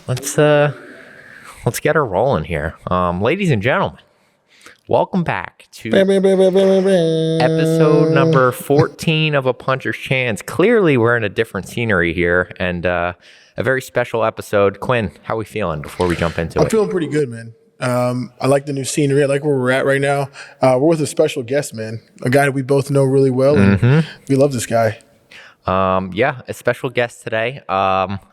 let's get her rolling here. Ladies and gentlemen, welcome back to episode number 14 of A Puncher's Chance. Clearly, we're in a different scenery here, and a very special episode. Quinn, how are we feeling before we jump into it? I'm feeling pretty good, man. I like the new scenery. I like where we're at right now. We're with a special guest, man, a guy that we both know really well, and we love this guy. Yeah, a special guest today.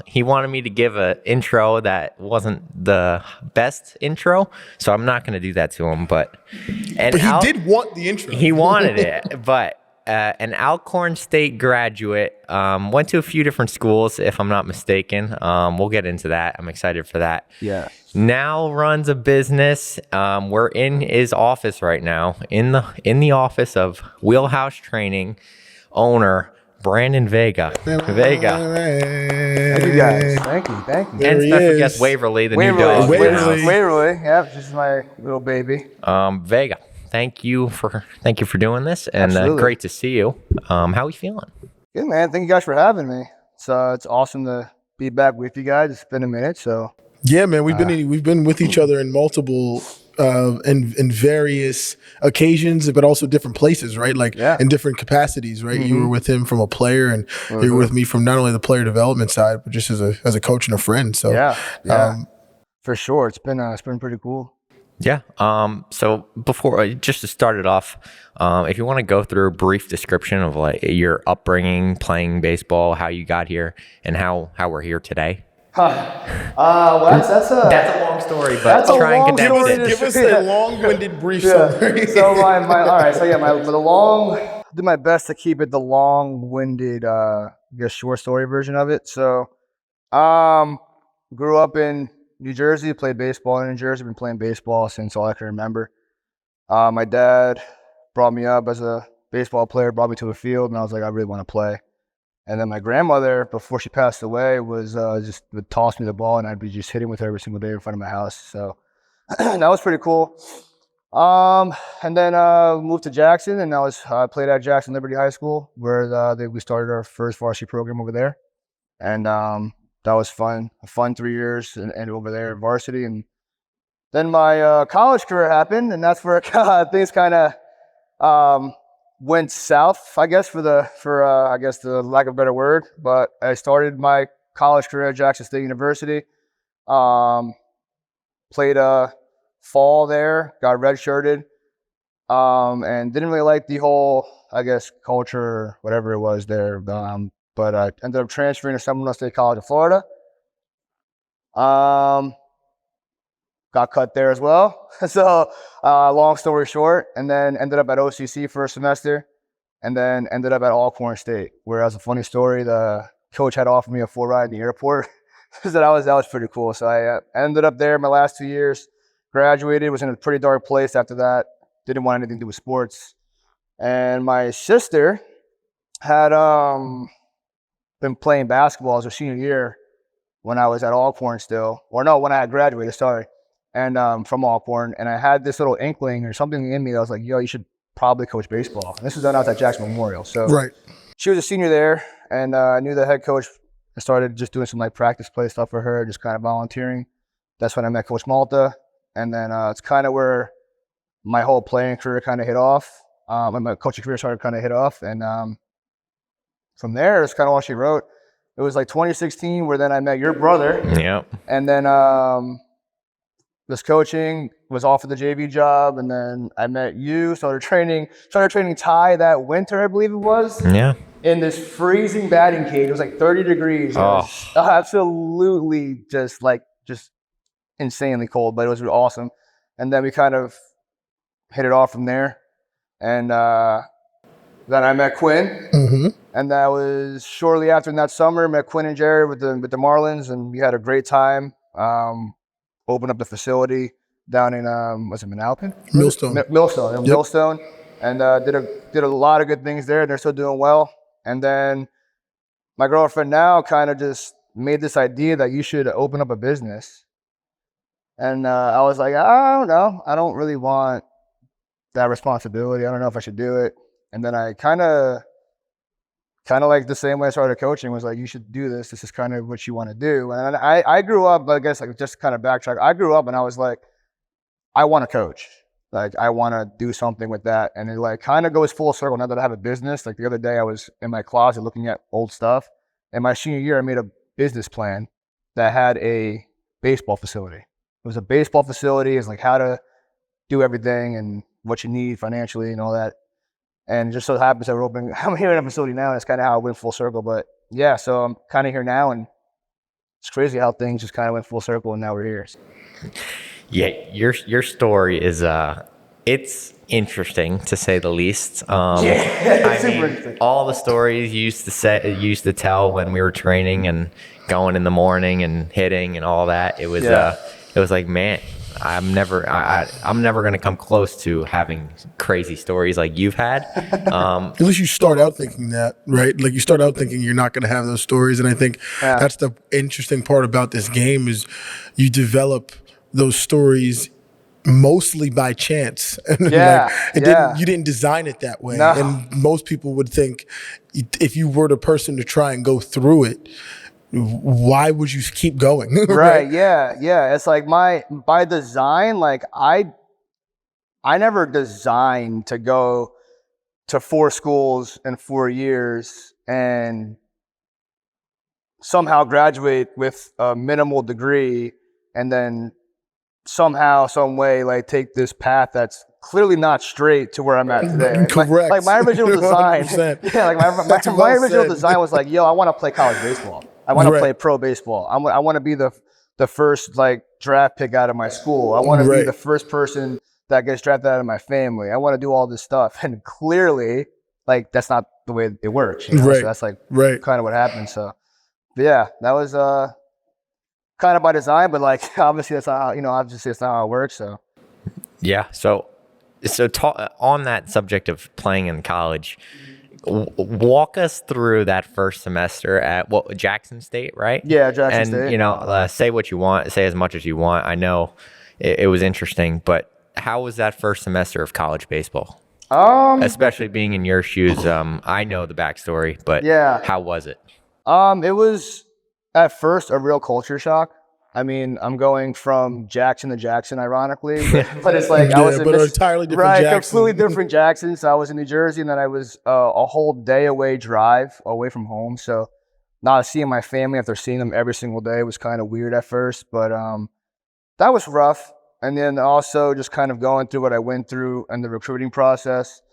He wanted me to give an intro that wasn't the best intro, so I'm not going to do that to him. But he did want the intro. He wanted it, but an Alcorn State graduate, went to a few different schools, if I'm not mistaken. We'll get into that. I'm excited for that. Yeah. Now runs a business. We're in his office right now, in the office of WheelhouseTraining owner Brandon Vega. Thank you guys. Thank you. And special guest Waverly, the new dog. Waverly. Yep, this is my little baby. Vega, thank you for doing this, and great to see you. How are you feeling? Good, man. Thank you guys for having me. It's awesome to be back with you guys. It's been a minute, so. Yeah, man. We've been with each other in multiple in various occasions, but also different places, right? Like in different capacities, right? You were with him from a player, and you were with me from not only the player development side, but just as a coach and a friend. So for sure, it's been pretty cool. Yeah. So before, just to start it off, if you want to go through a brief description of like your upbringing, playing baseball, how you got here, and how we're here today. That's a long story, but try and condense it. Give us a long-winded brief summary. So all right. So do my best to keep it the long-winded, short story version of it. So, grew up in New Jersey, played baseball in New Jersey. Been playing baseball since all I can remember. My dad brought me up as a baseball player, brought me to a field, and I was like, I really want to play. And then my grandmother, before she passed away, was just would toss me the ball, and I'd be just hitting with her every single day in front of my house. So that was pretty cool. And then moved to Jackson, and I played at Jackson Liberty High School, where we started our first varsity program over there. And that was fun. A fun 3 years and over there at varsity. And then my college career happened, and that's where things kind of went south, I guess, for the lack of a better word. But I started my college career at Jackson State University. Played fall there, got redshirted, and didn't really like the whole, culture, whatever it was there. But I ended up transferring to Seminole State College of Florida. Got cut there as well. So long story short, and then ended up at OCC for a semester, and then ended up at Alcorn State, where, as a funny story, the coach had offered me a full ride in the airport. So that was pretty cool. So I ended up there my last 2 years, graduated, was in a pretty dark place after that, didn't want anything to do with sports. And my sister had been playing basketball as her senior year when I was at Alcorn still. Or no, when I had graduated, sorry. And from Alcorn, and I had this little inkling or something in me that was like, yo, you should probably coach baseball. And this was done out at Jackson Memorial. So she was a senior there, and I knew the head coach. I started just doing some like practice play stuff for her, just kind of volunteering. That's when I met Coach Malta, and then it's kind of where my whole playing career kind of hit off. And my coaching career started kind of hit off, and from there, it's kind of all she wrote. It was like 2016 where then I met your brother. Yeah. And then was coaching, was offered the JV job, and then I met you, started training Ty that winter, I believe it was. Yeah. In this freezing batting cage. It was like 30 degrees. Oh. It was absolutely just insanely cold, but it was awesome. And then we kind of hit it off from there. And then I met Quinn. Mm-hmm. And that was shortly after in that summer, met Quinn and Jared with the Marlins, and we had a great time. Opened up the facility down in was it Manalapan? Millstone. Millstone, and did a lot of good things there. And they're still doing well. And then my girlfriend now kind of just made this idea that you should open up a business. And I was like, I don't know. I don't really want that responsibility. I don't know if I should do it. And then I kind of kind of like the same way I started coaching was like, you should do this. This is kind of what you want to do. And I grew up, I guess, like, just kind of backtrack. I grew up and I was like, I want to coach. Like, I want to do something with that. And it like kind of goes full circle now that I have a business. Like the other day I was in my closet looking at old stuff. And my senior year, I made a business plan that had a baseball facility. It was a baseball facility. It's like how to do everything and what you need financially and all that. And it just so happens that I'm here in a facility now. And that's kind of how it went full circle. But yeah, so I'm kind of here now, and it's crazy how things just kind of went full circle, and now we're here. Yeah, your story is it's interesting to say the least. It's super interesting. All the stories you used to tell when we were training and going in the morning and hitting and all that. It was like, man, I'm never gonna come close to having crazy stories like you've had. At least you start out thinking that, right? Like you start out thinking you're not gonna have those stories, and I think that's the interesting part about this game is you develop those stories mostly by chance. You didn't design it that way. No. And most people would think if you were the person to try and go through it, why would you keep going? Right. Yeah. It's like by design, like I never designed to go to 4 schools in 4 years and somehow graduate with a minimal degree and then somehow, some way, like take this path that's clearly not straight to where I'm at today. Correct. Like my original design, 100%. yeah, like my original design was like, yo, I want to play college baseball. I want to play pro baseball. I want to be the first like draft pick out of my school. I want to be the first person that gets drafted out of my family. I want to do all this stuff, and clearly, like that's not the way it works. You know? So that's like kind of what happened. So yeah, that was kind of by design, but like obviously that's not how it works. So yeah. So on that subject of playing in college, walk us through that first semester at Jackson State, right? Yeah, Jackson State. And say what you want, say as much as you want. I know it was interesting, but how was that first semester of college baseball? Especially being in your shoes. I know the backstory, but how was it? It was at first a real culture shock. I mean, I'm going from Jackson to Jackson, ironically, but it's like I was in an entirely different Jackson. Completely different Jackson. So I was in New Jersey, and then I was a whole day drive away from home. So not seeing my family after seeing them every single day was kind of weird at first, but that was rough. And then also just kind of going through what I went through in the recruiting process.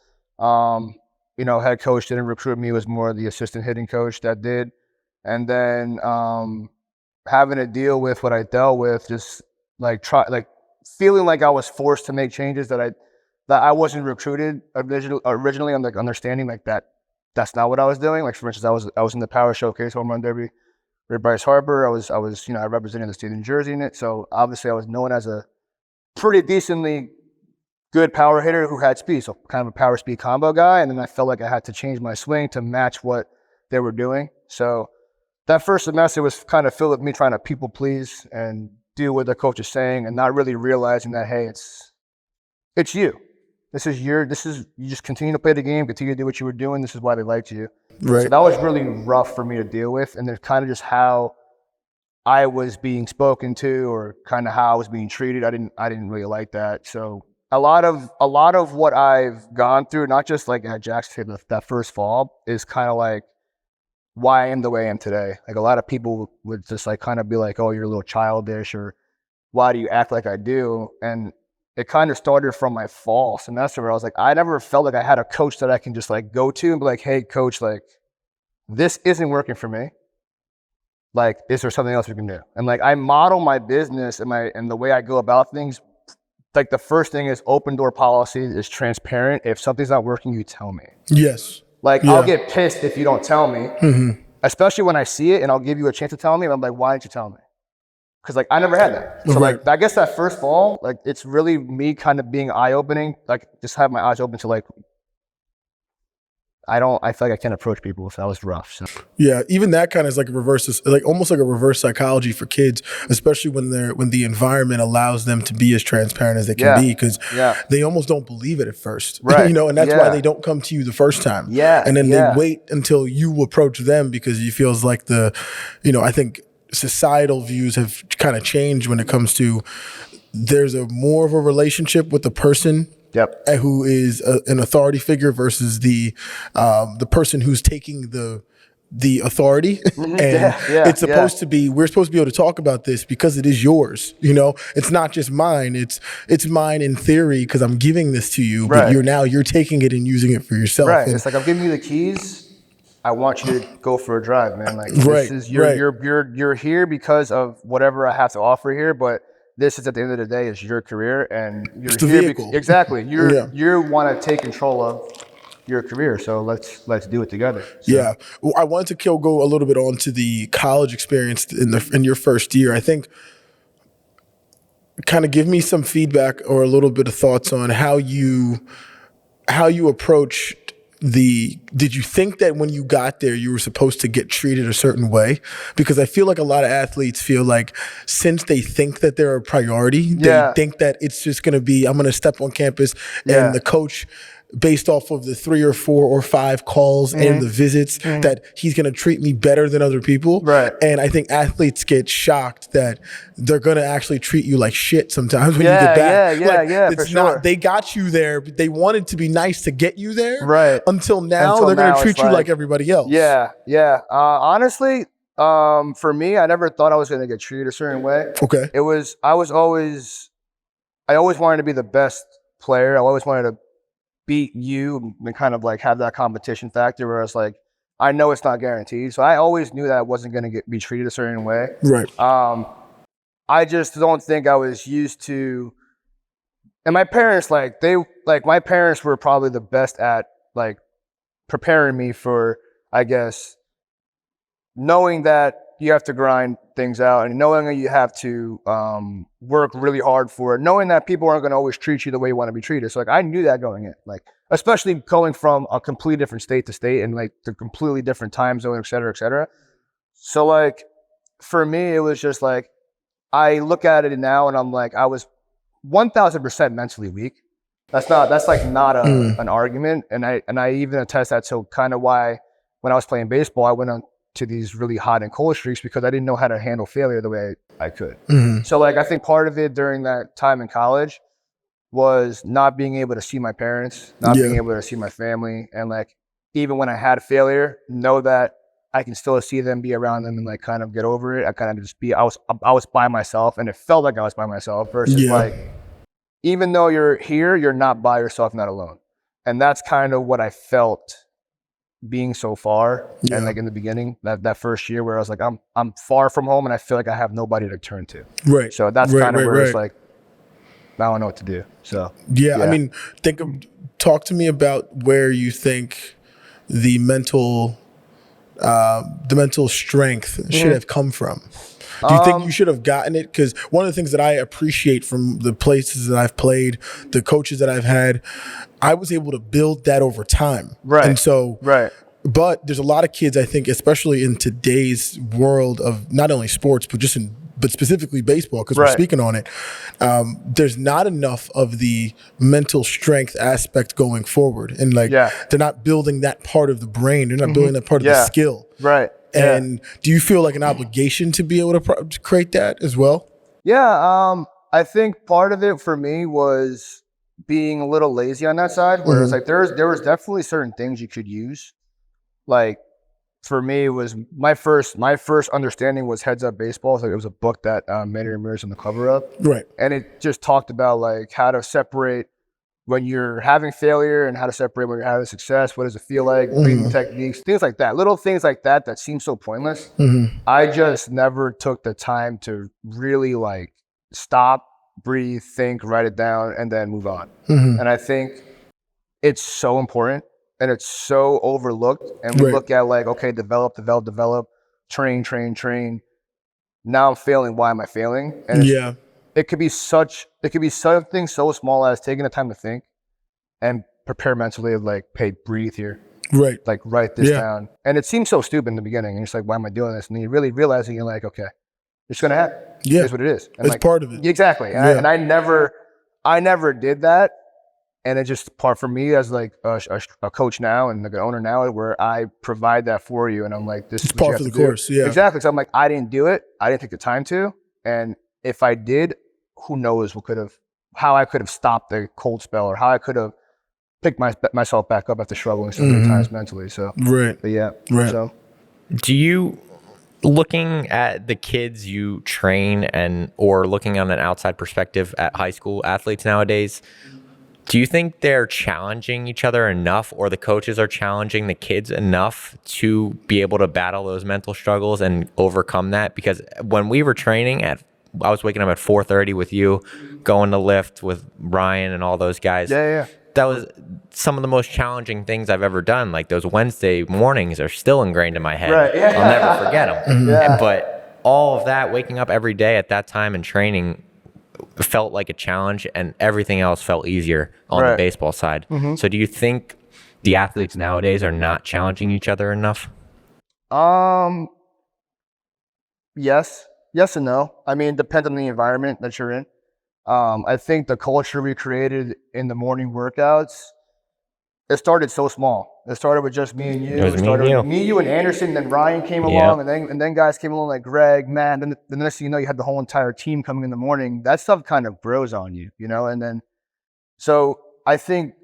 Head coach didn't recruit me; it was more the assistant hitting coach that did. And then having to deal with what I dealt with, just feeling like I was forced to make changes that I wasn't recruited originally. I'm like understanding like that's not what I was doing. Like for instance, I was in the Power Showcase home run derby with Bryce Harper. I was I represented the state of New Jersey in it. So obviously I was known as a pretty decently good power hitter who had speed. So kind of a power speed combo guy. And then I felt like I had to change my swing to match what they were doing. So that first semester was kind of filled with me trying to people please and do what the coach is saying and not really realizing that, hey, it's you. You just continue to play the game, continue to do what you were doing. This is why they liked you. Right. So that was really rough for me to deal with. And then kind of just how I was being spoken to or kind of how I was being treated. I didn't really like that. So a lot of what I've gone through, not just like at Jackson that first fall, is kind of like why I am the way I am today. Like a lot of people would just like kind of be like, oh, you're a little childish, or why do you act like I do? And it kind of started from my fall semester where I was like, I never felt like I had a coach that I can just like go to and be like, hey coach, like this isn't working for me. Like, is there something else we can do? And like I model my business and the way I go about things. Like the first thing is open door policy is transparent. If something's not working, you tell me. Yes. Like, I'll get pissed if you don't tell me, especially when I see it and I'll give you a chance to tell me. And I'm like, why didn't you tell me? Because, like, I never had that. So, like, I guess that first fall, like, it's really me kind of being eye-opening, like, just have my eyes open to, like, I feel like I can't approach people, so that was rough. So Yeah, even that kind of is like almost like a reverse psychology for kids, especially when the environment allows them to be as transparent as they can be, because they almost don't believe it at first, right? And that's why they don't come to you the first time, and then they wait until you approach them because he feels like I think societal views have kind of changed when it comes to there's more of a relationship with the person. Yep. Who is an authority figure versus the person who's taking the authority. And it's supposed to be, we're supposed to be able to talk about this because it is yours. It's not just mine. It's mine in theory because I'm giving this to you, but you're taking it and using it for yourself. Right. And it's like, I'm giving you the keys. I want you to go for a drive, man. Like this is you're here because of whatever I have to offer here, but this is at the end of the day is your career, and you're it's the here vehicle. Exactly. You want to take control of your career, so let's do it together. So. Yeah, well, I wanted to go a little bit on to the college experience in your first year. I think kind of give me some feedback or a little bit of thoughts on how you approached did you think that when you got there you were supposed to get treated a certain way? Because I feel like a lot of athletes feel like since they think that they're a priority, they think that it's just going to be, I'm going to step on campus and the coach, based off of the 3 or 4 or 5 calls and the visits, that he's going to treat me better than other people. Right. And I think athletes get shocked that they're going to actually treat you like shit sometimes when you get back. It's for sure. They got you there, but they wanted to be nice to get you there. Right. Until now, they're going to treat you like everybody else. Yeah. Honestly, for me, I never thought I was going to get treated a certain way. Okay. I always wanted to be the best player. I always wanted to beat you and kind of like have that competition factor where it's like, I know it's not guaranteed. So I always knew that I wasn't going to be treated a certain way. Right. I just don't think I was used to, and my parents, my parents were probably the best at like preparing me for, I guess, knowing that you have to grind things out and knowing that you have to work really hard for it, knowing that people aren't going to always treat you the way you want to be treated. So like I knew that going in, like especially going from a completely different state to state and like the completely different time zone, et cetera, et cetera. So like for me, it was just like I look at it now and I'm like I was 1,000% mentally weak. That's not an argument, and I even attest that to kind of why when I was playing baseball I went on to these really hot and cold streaks because I didn't know how to handle failure the way I could. So like I think part of it during that time in college was not being able to see my parents, not being able to see my family, and like even when I had failure, know that I can still see them, be around them, and like kind of get over it. I kind of just I was by myself, and it felt like I was by myself versus like even though you're here, you're not by yourself, not alone. And that's kind of what I felt being so far. And like in the beginning, that first year where I was like, I'm far from home and I feel like I have nobody to turn to. Right. So that's kind of where it's like, I don't know what to do. So I mean, talk to me about where you think the mental strength should have come from. Do you think you should have gotten it? Because one of the things that I appreciate from the places that I've played, the coaches that I've had, I was able to build that over time. Right. And so, but there's a lot of kids, I think, especially in today's world of not only sports, but specifically baseball, because we're speaking on it, there's not enough of the mental strength aspect going forward. And like, they're not building that part of the brain. They're not building that part of the skill. Right. And do you feel like an obligation to be able to create that as well? Yeah. I think part of it for me was being a little lazy on that side, where it's like, there was definitely certain things you could use. Like, for me, it was my first understanding was Heads Up Baseball. So it was a book that Manny Ramirez on the cover of. Right. And it just talked about like how to separate when you're having failure and how to separate when you're having success. What does it feel like? Breathing techniques, things like that. Little things like that seem so pointless. I just never took the time to really like stop, breathe, think, write it down, and then move on. And I think it's so important. And it's so overlooked. And we look at like, okay, develop, train. Now I'm failing. Why am I failing? And it could be something so small as taking the time to think and prepare mentally, like, hey, breathe here. Right. Like write this down. And it seems so stupid in the beginning. And you're just like, why am I doing this? And then you really realize it, you're like, okay, it's going to happen. Yeah. Here's what it is. And it's like, part of it. Exactly. And I never did that. And it's just part for me as like a coach now and like an owner now, where I provide that for you. And I'm like, this is part of the course. Yeah. Exactly. So I'm like, I didn't do it. I didn't take the time to. And if I did, who knows how I could have stopped the cold spell, or how I could have picked myself back up after struggling so many times mentally. So, but yeah. Right. So, do you, looking at the kids you train or looking on an outside perspective at high school athletes nowadays, do you think they're challenging each other enough, or the coaches are challenging the kids enough to be able to battle those mental struggles and overcome that? Because when we were training I was waking up at 4:30 with you, going to lift with Ryan and all those guys. Yeah. That was some of the most challenging things I've ever done. Like those Wednesday mornings are still ingrained in my head. Right. Yeah. I'll never forget them. Yeah. But all of that, waking up every day at that time and training, felt like a challenge, and everything else felt easier on the baseball side. So do you think the athletes nowadays are not challenging each other enough? Yes and no. I mean, it depends on the environment that you're in. I think the culture we created in the morning workouts, it started so small. It started with just me and you. It started with me, you, and Anderson. Then Ryan came along, and then guys came along like Greg, man. Then the next thing you know, you had the whole entire team coming in the morning. That stuff kind of grows on you, you know. And then, so I think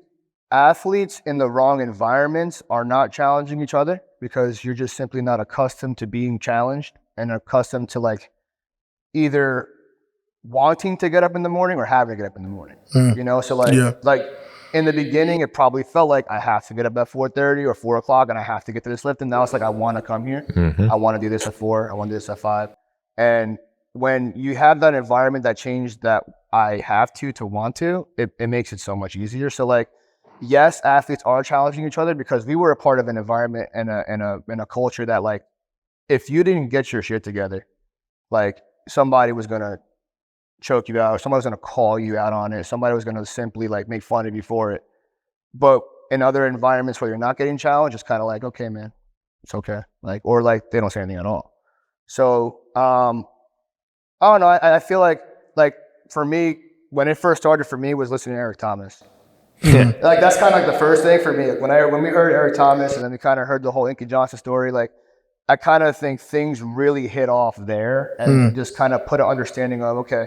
athletes in the wrong environments are not challenging each other, because you're just simply not accustomed to being challenged and accustomed to like either wanting to get up in the morning or having to get up in the morning. You know, so like in the beginning, it probably felt like I have to get up at 4:30 or 4 o'clock and I have to get to this lift. And now it's like, I want to come here. I want to do this at 4. I want to do this at 5. And when you have that environment, that change that I have to want to, it makes it so much easier. So like, yes, athletes are challenging each other, because we were a part of an environment and a culture that like, if you didn't get your shit together, like somebody was going to choke you out, or somebody was going to call you out on it. Somebody was going to simply like make fun of you for it. But in other environments where you're not getting challenged, it's kind of like, okay, man, it's okay. Like, or like they don't say anything at all. So, I don't know. I feel like for me, when it first started for me was listening to Eric Thomas. Like that's kind of like the first thing for me. Like when we heard Eric Thomas, and then we kind of heard the whole Inky Johnson story, like I kind of think things really hit off there, and just kind of put an understanding of, okay,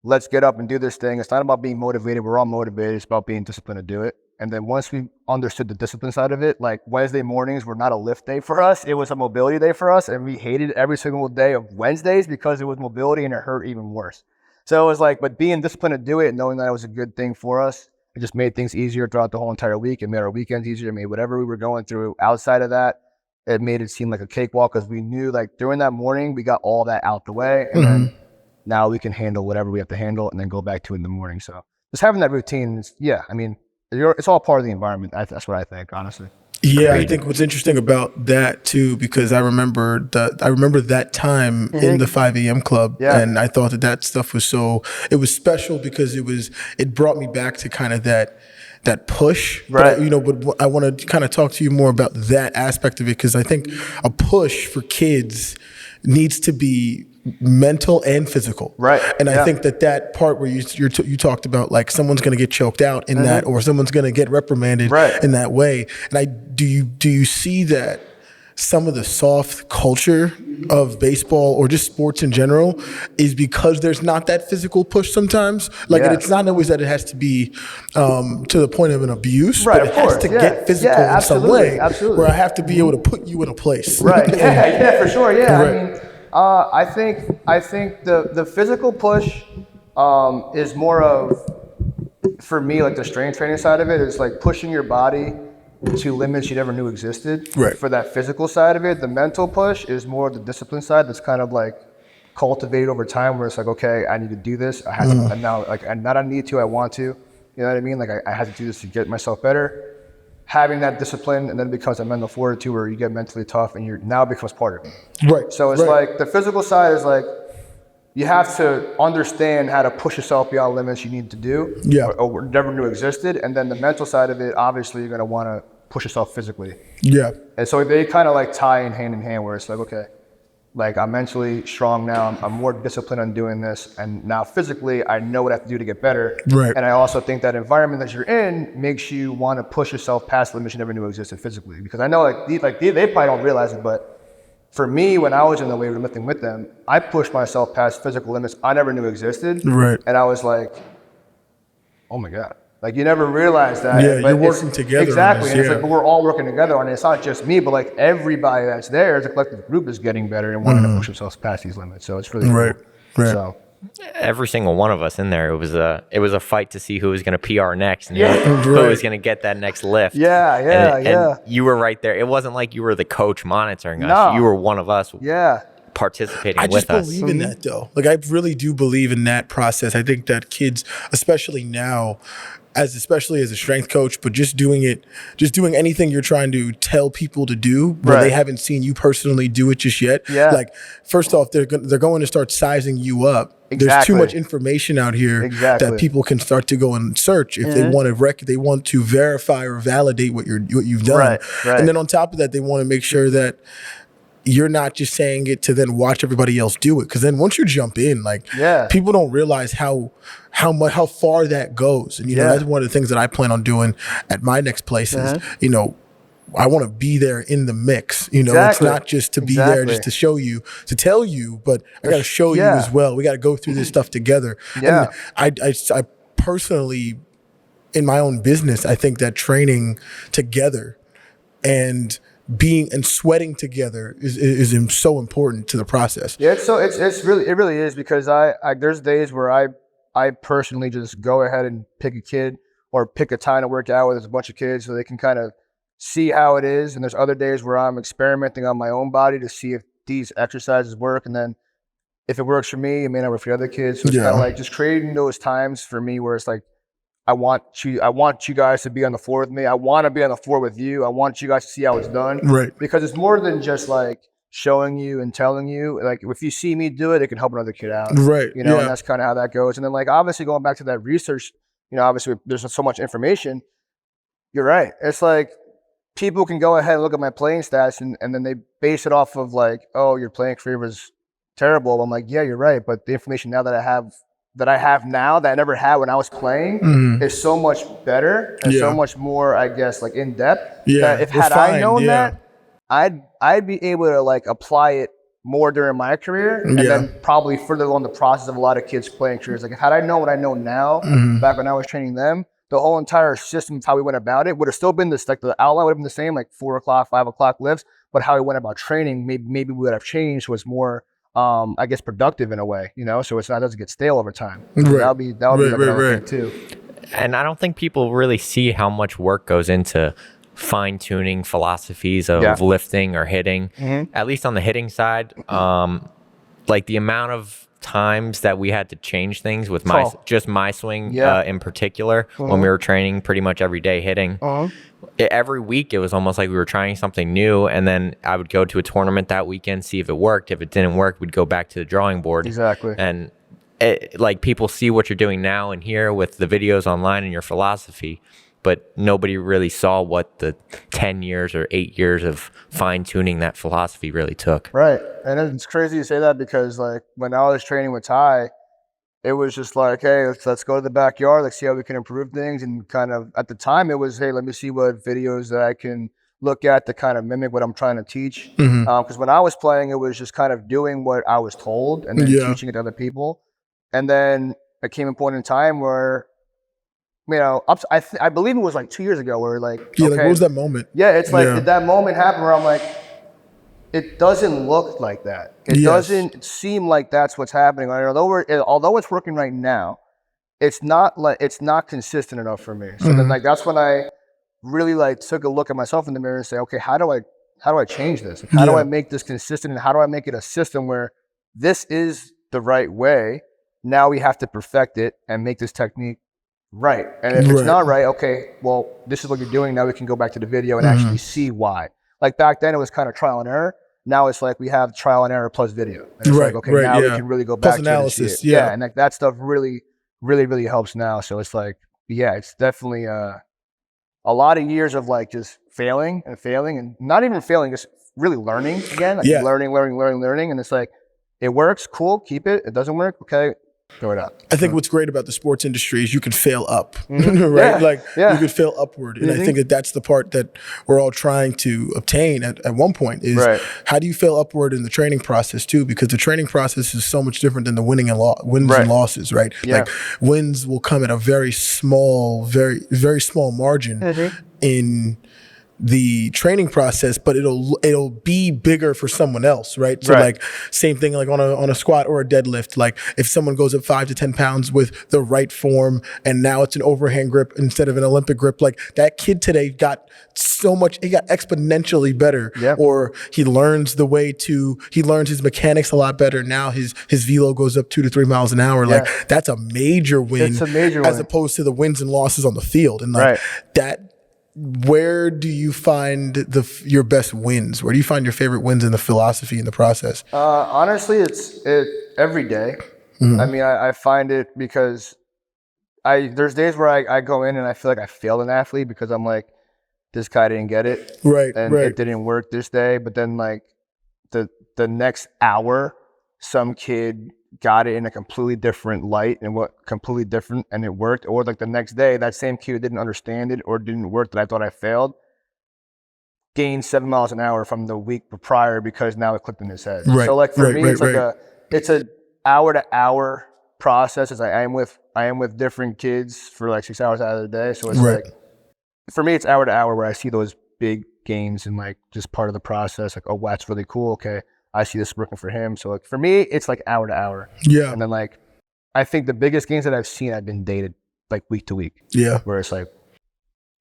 let's get up and do this thing. It's not about being motivated. We're all motivated. It's about being disciplined to do it. And then once we understood the discipline side of it, like Wednesday mornings were not a lift day for us. It was a mobility day for us. And we hated every single day of Wednesdays because it was mobility, and it hurt even worse. So it was like, but being disciplined to do it and knowing that it was a good thing for us, it just made things easier throughout the whole entire week. It made our weekends easier. It made whatever we were going through outside of that, it made it seem like a cakewalk, because we knew like during that morning, we got all that out the way. And then now we can handle whatever we have to handle and then go back to it in the morning. So just having that routine, I mean, it's all part of the environment. That's what I think, honestly. Yeah, I think what's interesting about that too, because I remember that time in the 5 a.m. club, and I thought that stuff was it was special, because it brought me back to kind of that push, right? But I want to kind of talk to you more about that aspect of it, because I think a push for kids needs to be mental and physical, right? And I think that part where you talked about like someone's going to get choked out in that, or someone's going to get reprimanded in that way. And do you see that some of the soft culture of baseball or just sports in general is because there's not that physical push sometimes? Like it's not always that it has to be to the point of an abuse, but it has to get physical in some way, where I have to be able to put you in a place. Right. For sure. Yeah. Right. I mean, I think the physical push is more of, for me, like the strength training side of it is like pushing your body to limits you never knew existed. Right. For that physical side of it, the mental push is more the discipline side that's kind of like cultivated over time, where it's like, okay, I need to do this. I have to, and now like, and not I need to, I want to. You know what I mean? Like I have to do this to get myself better. Having that discipline, and then it becomes a mental fortitude where you get mentally tough, and now it becomes part of it. Right. So it's like the physical side is like, you have to understand how to push yourself beyond limits you need to do, or never knew existed. And then the mental side of it, obviously, you're going to want to push yourself physically. Yeah. And so they kind of like tie in hand where it's like, okay, like I'm mentally strong now. I'm more disciplined on doing this. And now physically, I know what I have to do to get better. Right. And I also think that environment that you're in makes you want to push yourself past limits you never knew existed physically. Because I know they probably don't realize it, but for me, when I was in the weightlifting with them, I pushed myself past physical limits I never knew existed. Right. And I was like, oh my God. Like you never realize that. Yeah, you're working together. Exactly. And it's yeah. like, but we're all working together on it. It's not just me, but like everybody that's there as a collective group is getting better and wanting to push themselves past these limits. So it's really cool. Right. So every single one of us in there, it was a fight to see who was going to PR next and Yeah. who was going to get that next lift. And you were right there. It wasn't like you were the coach monitoring us. No. You were one of us. Yeah. Participating I with just us. believe in that though. Like I really do believe in that process. I think that kids, especially now, especially as a strength coach, but just doing anything you're trying to tell people to do when they haven't seen you personally do it just yet. Yeah. Like first off, they're going to start sizing you up. Exactly. There's too much information out here Exactly. that people can start to go and search if they want to they want to verify or validate what you've done. Right. And then on top of that, they want to make sure that you're not just saying it to then watch everybody else do it. Because then once you jump in, like people don't realize how far that goes. And that's one of the things that I plan on doing at my next place is, I want to be there in the mix. It's not just to be there just to show you, to tell you, but I got to show you as well. We got to go through this stuff together. Yeah. And I personally, in my own business, I think that training together and being and sweating together is so important to the process. Yeah, it really is because I there's days where I personally just go ahead and pick a kid or pick a time to work out with a bunch of kids so they can kind of see how it is. And there's other days where I'm experimenting on my own body to see if these exercises work. And then if it works for me, it may not work for other kids. So it's kind of like just creating those times for me where it's like, I want you guys to be on the floor with me. I want to be on the floor with you. I want you guys to see how it's done. Right. Because it's more than just like showing you and telling you. Like if you see me do it, it can help another kid out. Right. And that's kind of how that goes. And then like obviously going back to that research, obviously there's so much information. You're right. It's like people can go ahead and look at my playing stats and then they base it off of like, oh, your playing career was terrible. I'm like, yeah, you're right. But the information now that I have now that I never had when I was playing is so much better and so much more, I guess, like in depth. Yeah. That had I known that, I'd be able to like apply it more during my career and then probably further along the process of a lot of kids' playing careers. Like had I known what I know now back when I was training them, the whole entire system of how we went about it would have still been this, like the outline would have been the same, like 4 o'clock, 5 o'clock lifts, but how we went about training, maybe we would have changed was more I guess productive in a way, so it doesn't get stale over time. So that would be another thing too. And I don't think people really see how much work goes into fine-tuning philosophies of lifting or hitting, at least on the hitting side. Like the amount of times that we had to change things with my swing in particular when we were training pretty much every day hitting. Every week it was almost like we were trying something new, and then I would go to a tournament that weekend, see if it worked. If it didn't work, we'd go back to the drawing board. Exactly. And like people see what you're doing now and here with the videos online and your philosophy, but nobody really saw what the 10 years or 8 years of fine-tuning that philosophy really took. Right. And it's crazy you say that because like when I was training with Ty, it was just like, hey, let's go to the backyard, let's see how we can improve things. And kind of at the time it was, hey, let me see what videos that I can look at to kind of mimic what I'm trying to teach. Because when I was playing, it was just kind of doing what I was told and then teaching it to other people. And then it came a point in time where, I believe it was like 2 years ago where like, like what was that moment? Yeah, it's like that moment happened where I'm like, it doesn't look like that. It doesn't seem like that's what's happening. Although it's working right now, it's not consistent enough for me. So then like that's when I really like took a look at myself in the mirror and say, okay, how do I change this? How do I make this consistent and how do I make it a system where this is the right way? Now we have to perfect it and make this technique right. And if it's not right, okay, well, this is what you're doing. Now we can go back to the video and actually see why. Like back then it was kind of trial and error. Now it's like we have trial and error plus video. And it's like, okay, now we can really go back to analysis. And see it. And like that stuff really, really, really helps now. So it's like, it's definitely a lot of years of like just failing and not even failing, just really learning again, like learning. And it's like, it works, cool, keep it. It doesn't work, okay, throw it out. I think what's great about the sports industry is you can fail up, right? You could fail upward. And I think that that's the part that we're all trying to obtain at one point is how do you fail upward in the training process too? Because the training process is so much different than the wins and losses, right? Like wins will come at a very small margin in the training process, but it'll be bigger for someone else, right? So like same thing like on a squat or a deadlift. Like if someone goes up 5 to 10 pounds with the right form and now it's an overhand grip instead of an Olympic grip, like that kid today got so much, he got exponentially better, or he learns his mechanics a lot better. Now his velo goes up 2 to 3 miles an hour. Like that's a major win as opposed to the wins and losses on the field. And like where do you find your best wins? Where do you find your favorite wins in the philosophy in the process? Honestly, it's every day. I mean, I find it because there's days where I go in and I feel like I failed an athlete because I'm like, this guy didn't get it. It didn't work this day. But then like the next hour, some kid got it in a completely different light and and it worked. Or like the next day, that same kid who didn't understand it or didn't work that I thought I failed gained 7 miles an hour from the week prior because now it clicked in his head. So like for me, it's a hour to hour process. As I am with different kids for like 6 hours out of the day. So it's like, for me, it's hour to hour where I see those big gains and like just part of the process. Like, oh, that's really cool. Okay, I see this working for him. So like for me, it's like hour to hour. And then like, I think the biggest gains that I've seen, I've been dated like week to week. Where it's like,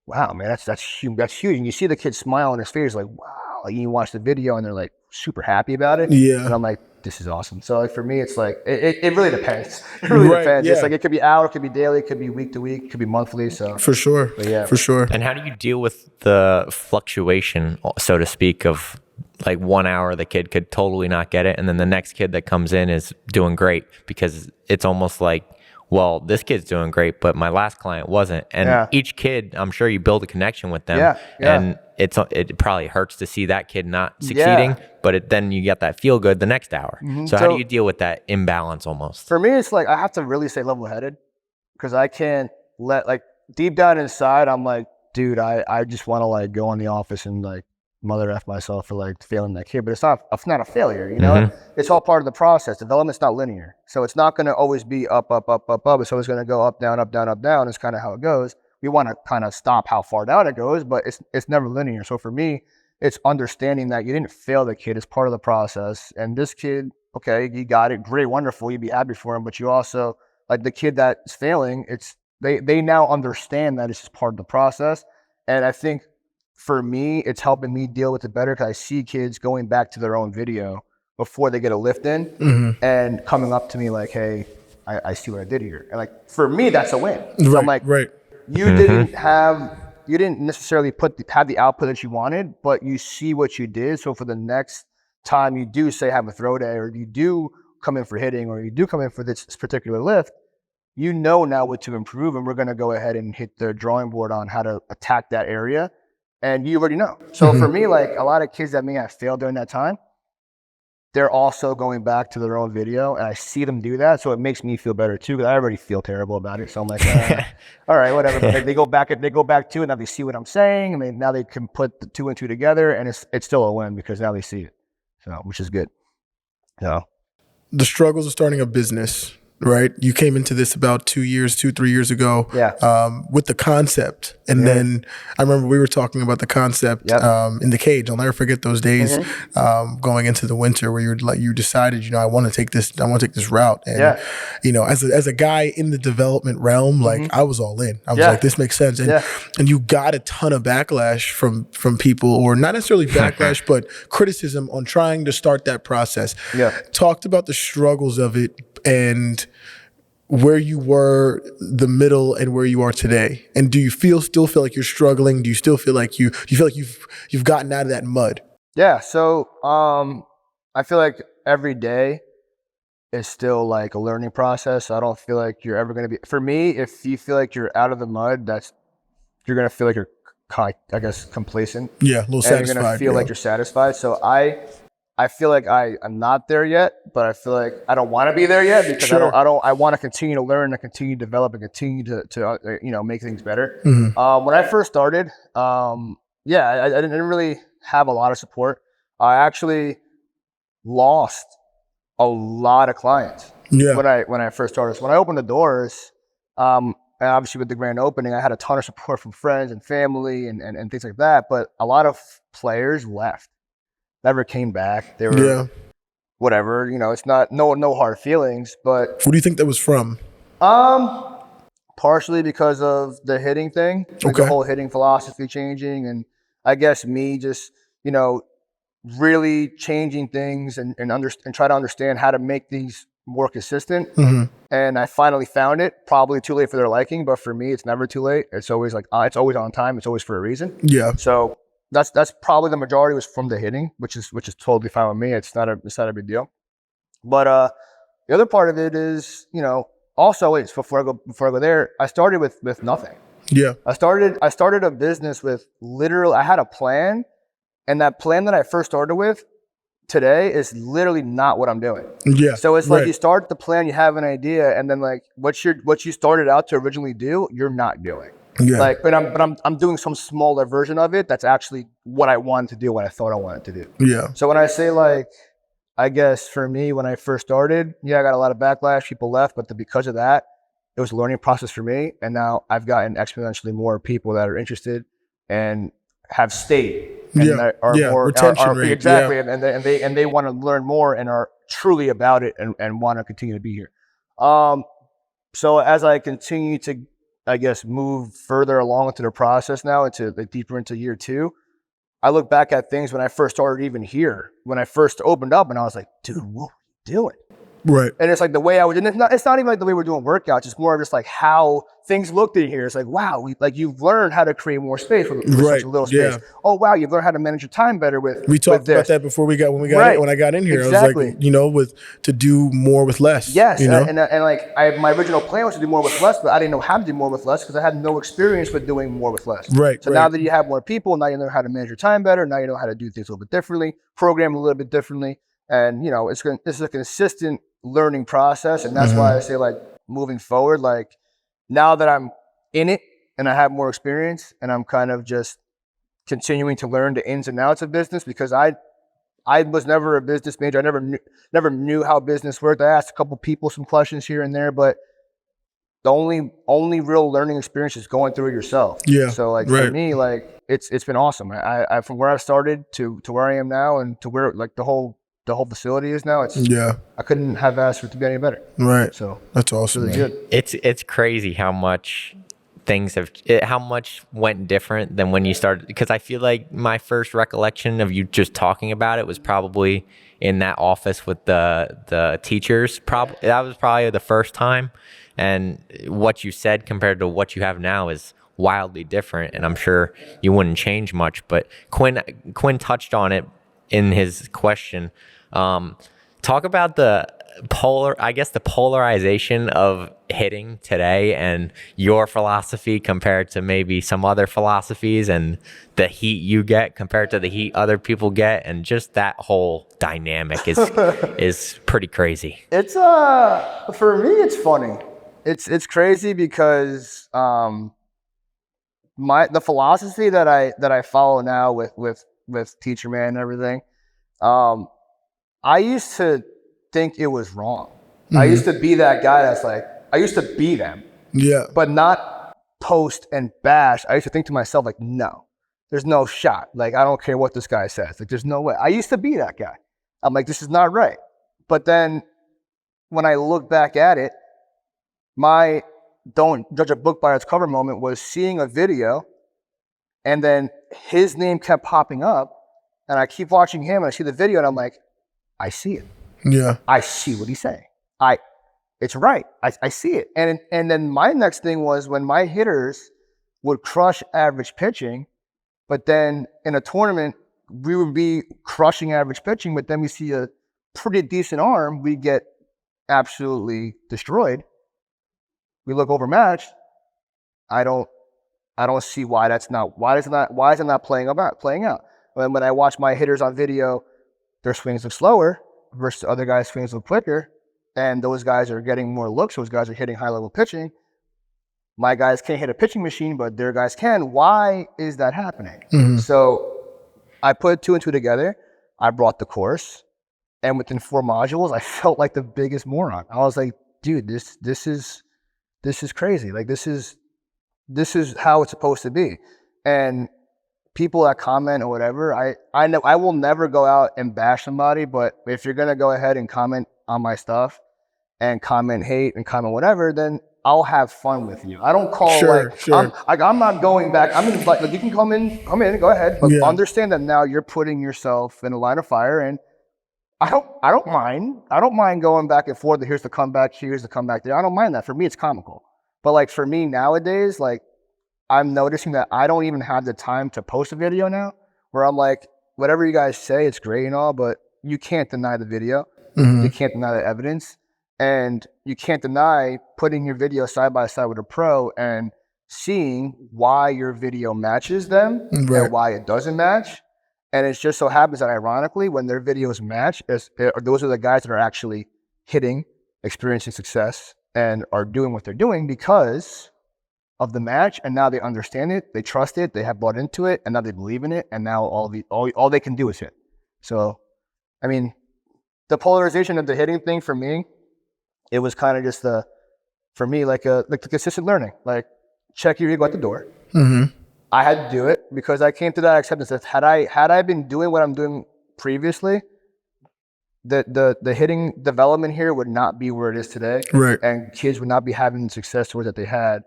wow, man, that's huge. That's huge. And you see the kid smile on his face, like, wow. Like you watch the video and they're like super happy about it. And I'm like, this is awesome. So like for me, it's like, it really depends. It really depends. It's like, it could be hour, it could be daily, it could be week to week, it could be monthly. So for sure. For sure. And how do you deal with the fluctuation, so to speak, of like 1 hour the kid could totally not get it, and then the next kid that comes in is doing great? Because it's almost like, well, this kid's doing great, but my last client wasn't. And each kid, I'm sure you build a connection with them. And it probably hurts to see that kid not succeeding, but then you get that feel good the next hour. So how do you deal with that imbalance almost? For me, it's like I have to really stay level-headed because I can't let, like, deep down inside, I'm like, dude, I just want to like go in the office and like mother F myself for like failing that kid, but it's not a failure, you know? It's all part of the process. Development's not linear. So it's not going to always be up, up, up, up, up. It's always going to go up, down, up, down, up, down. It's kind of how it goes. We want to kind of stop how far down it goes, but it's never linear. So for me, it's understanding that you didn't fail the kid. It's part of the process. And this kid, okay, you got it. Great, wonderful. You'd be happy for him. But you also, like the kid that's failing, they now understand that it's just part of the process. And I think for me, it's helping me deal with it better because I see kids going back to their own video before they get a lift in and coming up to me like, hey, I see what I did here. And like, for me, that's a win. So I'm like, you didn't necessarily have the output that you wanted, but you see what you did. So for the next time you do say have a throw day, or you do come in for hitting, or you do come in for this particular lift, you know now what to improve, and we're going to go ahead and hit the drawing board on how to attack that area. And you already know. So for me, like a lot of kids that may have failed during that time, they're also going back to their own video, and I see them do that. So it makes me feel better too, because I already feel terrible about it. So I'm like, all right, whatever. But they go back too, and now they see what I'm saying, and now they can put the 2 and 2 together, and it's still a win because now they see it. So, which is good. So the struggles of starting a business, right? You came into this about 3 years ago with the concept. And then I remember we were talking about the concept in the cage. I'll never forget those days going into the winter where you decided, you know, I want to take this route. And, you know, as a guy in the development realm, like I was all in. I was like, this makes sense. And you got a ton of backlash from people, or not necessarily backlash, but criticism on trying to start that process. Talked about the struggles of it and where you were, the middle, and where you are today. And do you still feel like you're struggling? Do you still feel like you feel like you've gotten out of that mud? Yeah. So I feel like every day is still like a learning process. I don't feel like you're ever going to be, for me, if you feel like you're out of the mud, you're going to feel like you're I guess complacent. Yeah, a little and satisfied. You're gonna feel like you're satisfied. So I feel like I'm not there yet, but I feel like I don't want to be there yet because I want to continue to learn and continue to develop and continue to make things better. When I first started, I didn't really have a lot of support. I actually lost a lot of clients when I first started. So when I opened the doors, and obviously with the grand opening, I had a ton of support from friends and family and things like that. But a lot of players left. Never came back. They were whatever, it's not no hard feelings, but what do you think that was from? Partially because of the hitting thing, like the whole hitting philosophy changing, and I guess me just, really changing things and try to understand how to make these more consistent. And I finally found it. Probably too late for their liking, but for me, it's never too late. It's always like it's always on time. It's always for a reason. Yeah. So that's probably the majority was from the hitting, which is totally fine with me. It's not a big deal. But the other part of it is, also before I go there, I started with nothing. Yeah. I started a business with literally, I had a plan, and that plan that I first started with today is literally not what I'm doing. Yeah. So it's like you start the plan, you have an idea, and then like what you started out to originally do, you're not doing. Yeah. But I'm doing some smaller version of it that's actually what I wanted to do, what I thought I wanted to do. Yeah. So when I say I guess for me, when I first started, I got a lot of backlash, people left, but because of that, it was a learning process for me. And now I've gotten exponentially more people that are interested and have stayed. And are more retention rate. Exactly. Yeah. And they want to learn more and are truly about it and want to continue to be here. So as I continue to, I guess, move further along into the process now, deeper into year 2, I look back at things when I first started even here, when I first opened up, and I was like, dude, what are you doing? Right. And it's like the way I was, and it's not even like the way we're doing workouts. It's more of just like how things looked in here. It's like, wow, you've learned how to create more space with such a little space. Yeah. Oh, wow, you've learned how to manage your time better with. We talked about that before when I got in here. Exactly. I was like, to do more with less. Yes. And my original plan was to do more with less, but I didn't know how to do more with less because I had no experience with doing more with less. Right. So now that you have more people, now you know how to manage your time better. Now you know how to do things a little bit differently, program a little bit differently. And, this is a consistent learning process. And that's why I say, moving forward, now that I'm in it and I have more experience and I'm kind of just continuing to learn the ins and outs of business, because I was never a business major. I never knew how business worked. I asked a couple people some questions here and there, but the only real learning experience is going through it yourself. Yeah. So for me, it's been awesome. I from where I started to where I am now and to where the whole facility is now. I couldn't have asked for it to be any better. Right. So that's awesome. Really good. It's crazy how much how much went different than when you started, because I feel like my first recollection of you just talking about it was probably in that office with the teachers. That was probably the first time, and what you said compared to what you have now is wildly different, and I'm sure you wouldn't change much. But Quinn touched on it in his question. Talk about the polarization of hitting today and your philosophy compared to maybe some other philosophies, and the heat you get compared to the heat other people get, and just that whole dynamic is pretty crazy. It's for me, it's funny. It's crazy because the philosophy that I follow now with Teacher Man and everything, I used to think it was wrong. I used to be that guy that's I used to be them. Yeah. But not post and bash. I used to think to myself, no, there's no shot. I don't care what this guy says. There's no way. I used to be that guy. I'm this is not right. But then when I look back at it, my don't judge a book by its cover moment was seeing a video, and then his name kept popping up, and I keep watching him, and I see the video, and I'm I see it. Yeah. I see what he's saying. It's right. I see it. And then my next thing was when my hitters would crush average pitching, but then in a tournament, we would be crushing average pitching, but then we see a pretty decent arm, we get absolutely destroyed. We look overmatched. I I don't see why is it not playing out? When I watch my hitters on video, their swings look slower versus other guys' swings look quicker, and those guys are getting more looks. Those guys are hitting high-level pitching. My guys can't hit a pitching machine, but their guys can. Why is that happening? So I put 2 and 2 together. I brought the course, and within 4 modules, I felt like the biggest moron. I was like, dude, this is crazy. Like this is how it's supposed to be. And people that comment or whatever, I know I will never go out and bash somebody, but if you're gonna go ahead and comment on my stuff and comment hate and comment whatever, then I'll have fun with you. I don't call I'm not going back. I mean, like you can come in, go ahead, but understand that now you're putting yourself in a line of fire, and I don't mind going back and forth. Here's the comeback, here's the comeback there. I don't mind that. For me, it's comical. But like for me nowadays, like I'm noticing that I don't even have the time to post a video now, where I'm like, whatever you guys say, it's great and all, but you can't deny the video. You can't deny the evidence. And you can't deny putting your video side by side with a pro and seeing why your video matches them and why it doesn't match. And it just so happens that ironically, when their videos match, those are the guys that are actually hitting, experiencing success, and are doing what they're doing because of the match. And now they understand it, they trust it, they have bought into it, and now they believe in it. And now all they can do is hit. So, I mean, the polarization of the hitting thing for me, it was kind of just for me, like the consistent learning, like check your ego at the door. I had to do it because I came to that acceptance that had I been doing what I'm doing previously, the hitting development here would not be where it is today. And kids would not be having the success stories that they had.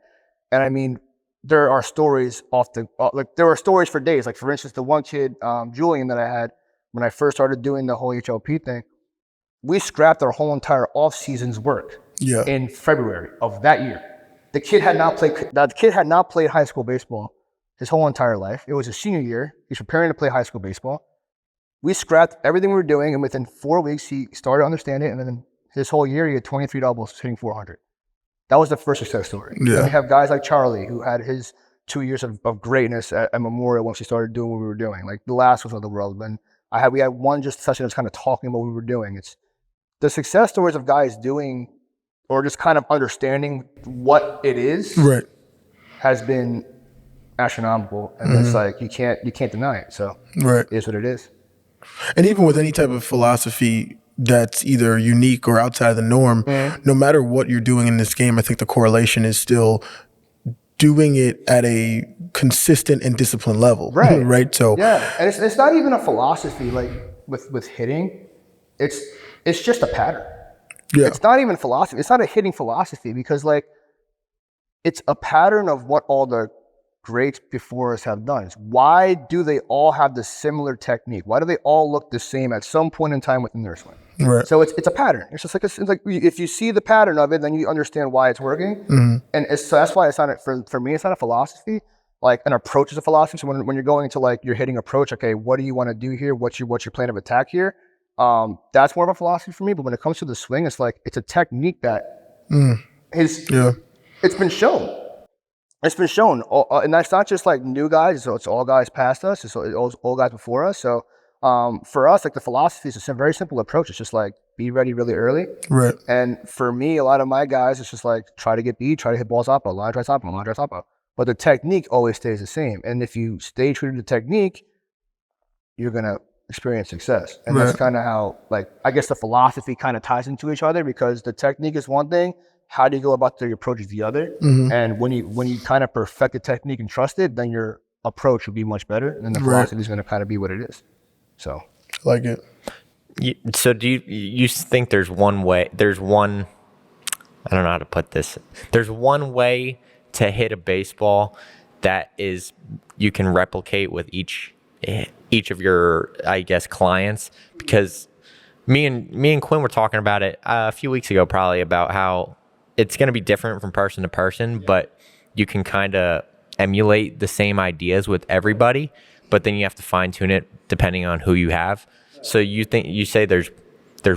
And I mean, there are stories there were stories for days. Like for instance, the one kid, Julian, that I had when I first started doing the whole HLP thing, we scrapped our whole entire off season's work in February of that year. The kid had not played high school baseball his whole entire life. It was his senior year. He's preparing to play high school baseball. We scrapped everything we were doing, and within 4 weeks, he started to understand it. And then his whole year, he had 23 doubles, hitting 400. That was the first success story. And we have guys like Charlie, who had his 2 years of greatness at Memorial once he started doing what we were doing. Like the last was of the world. Then we had one just session that's kind of talking about what we were doing. It's the success stories of guys doing or just kind of understanding what it is has been astronomical. And it's like you can't deny it. So it is what it is. And even with any type of philosophy that's either unique or outside of the norm, no matter what you're doing in this game, I think the correlation is still doing it at a consistent and disciplined level. Right. So and it's not even a philosophy like with hitting. It's just a pattern. It's not even philosophy. It's not a hitting philosophy because like it's a pattern of what all the greats before us have done. It's why do they all have the similar technique? Why do they all look the same at some point in time within their swing? So it's a pattern. It's just like it's like if you see the pattern of it, then you understand why it's working. And so that's why it's not for me. It's not a philosophy. Like an approach is a philosophy. So when you're going into like your hitting approach, okay, what do you want to do here? What's your plan of attack here? That's more of a philosophy for me. But when it comes to the swing, it's like it's a technique that it's been shown. It's been shown, and that's not just like new guys. So it's all guys past us. It's all guys before us. So for us, like the philosophy is a very simple approach. It's just like be ready really early. And for me, a lot of my guys, it's just like try to get beat, try to hit balls up, line drive top, line drive top. But the technique always stays the same. And if you stay true to the technique, you're gonna experience success. And that's kind of how, like, I guess the philosophy kind of ties into each other because the technique is one thing. How do you go about the approach is the other. And when you kind of perfect the technique and trust it, then your approach will be much better. And the philosophy is going to kind of be what it is. So I like it. So do you think there's one way? I don't know how to put this. There's one way to hit a baseball that is you can replicate with each of your, I guess, clients, because me and Quinn were talking about it a few weeks ago, probably, about how it's going to be different from person to person, but you can kind of emulate the same ideas with everybody, but then you have to fine tune it depending on who you have. So you say there's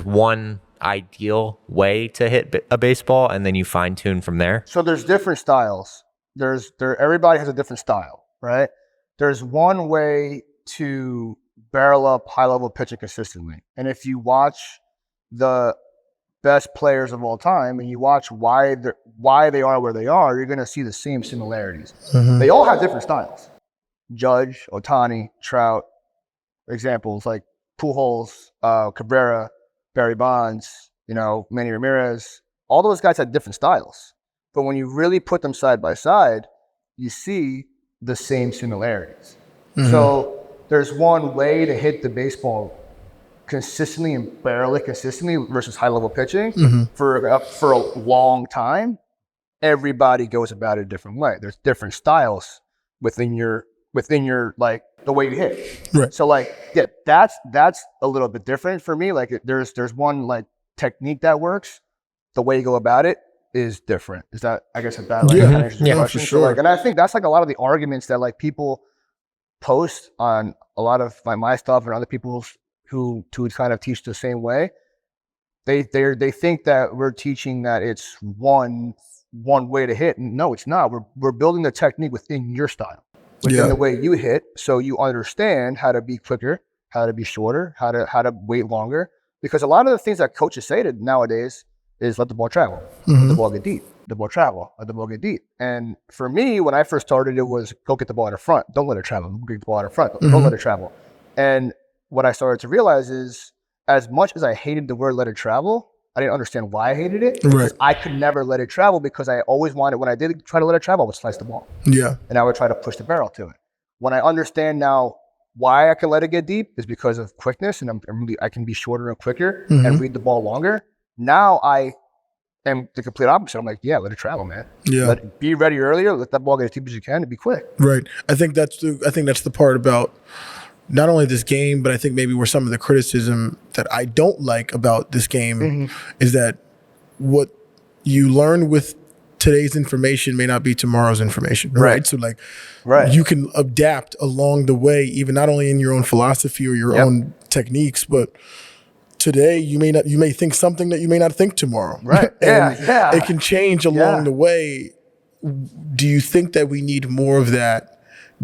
one ideal way to hit a baseball and then you fine tune from there? So there's different styles. everybody has a different style, right? There's one way to barrel up high level pitching consistently. And if you watch the best players of all time and you watch why they are where they are, you're going to see the same similarities. They all have different styles. Judge, Ohtani, Trout, examples like Pujols, Cabrera, Barry Bonds, Manny Ramirez. All those guys had different styles. But when you really put them side by side, you see the same similarities. So there's one way to hit the baseball consistently and barrel it consistently versus high level pitching for a long time. Everybody goes about it a different way. There's different styles within your like the way you hit. Right. So like, yeah, that's a little bit different for me. Like there's one like technique that works. The way you go about it is different. Is that, I guess, a bad like answers your question? For sure. So, like, and I think that's like a lot of the arguments that like people post on a lot of my stuff and other people's who kind of teach the same way. They think that we're teaching that it's one way to hit. No, it's not. We're building the technique within your style, within the way you hit, so you understand how to be quicker, how to be shorter, how to wait longer. Because a lot of the things that coaches say to nowadays is let the ball travel, let the ball get deep, the ball travel, let the ball get deep. And for me, when I first started, it was go get the ball in the front, don't let it travel, go get the ball in the front, don't let it travel. And what I started to realize is, as much as I hated the word let it travel, I didn't understand why I hated it. Because I could never let it travel because I always wanted, when I did try to let it travel, I would slice the ball. Yeah. And I would try to push the barrel to it. When I understand now why I can let it get deep is because of quickness, and I can be shorter and quicker and read the ball longer. Now I am the complete opposite. I'm like, yeah, let it travel, man. Yeah. Be ready earlier, let that ball get as deep as you can and be quick. Right. I think that's the part about not only this game, but I think maybe where some of the criticism that I don't like about this game is that what you learn with today's information may not be tomorrow's information, right? So like, you can adapt along the way, even not only in your own philosophy or your own techniques, but today you may think something that you may not think tomorrow. Right. And it can change along the way. Do you think that we need more of that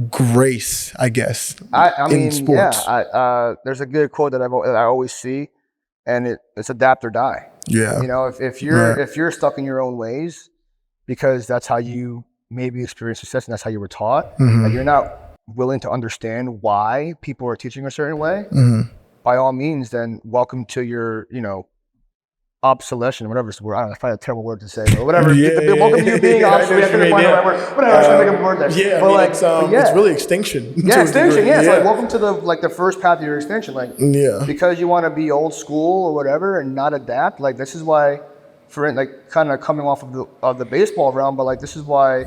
grace, I guess, I mean, in sports? There's a good quote that I always see, and it's adapt or die. Yeah. If you're stuck in your own ways because that's how you maybe experience success and that's how you were taught, and you're not willing to understand why people are teaching a certain way, by all means, then welcome to your, obsolescence, whatever it's the word. I don't know, I find a terrible word to say, but whatever. Welcome to you being obsolete. I couldn't find the right word. Whatever, I should make a word there. Yeah, but it's really extinction. Yeah, extinction. Yeah, it's like welcome to the first path of your extinction. Like, because you want to be old school or whatever and not adapt. Like, this is why, for like kind of coming off of the baseball realm, but like this is why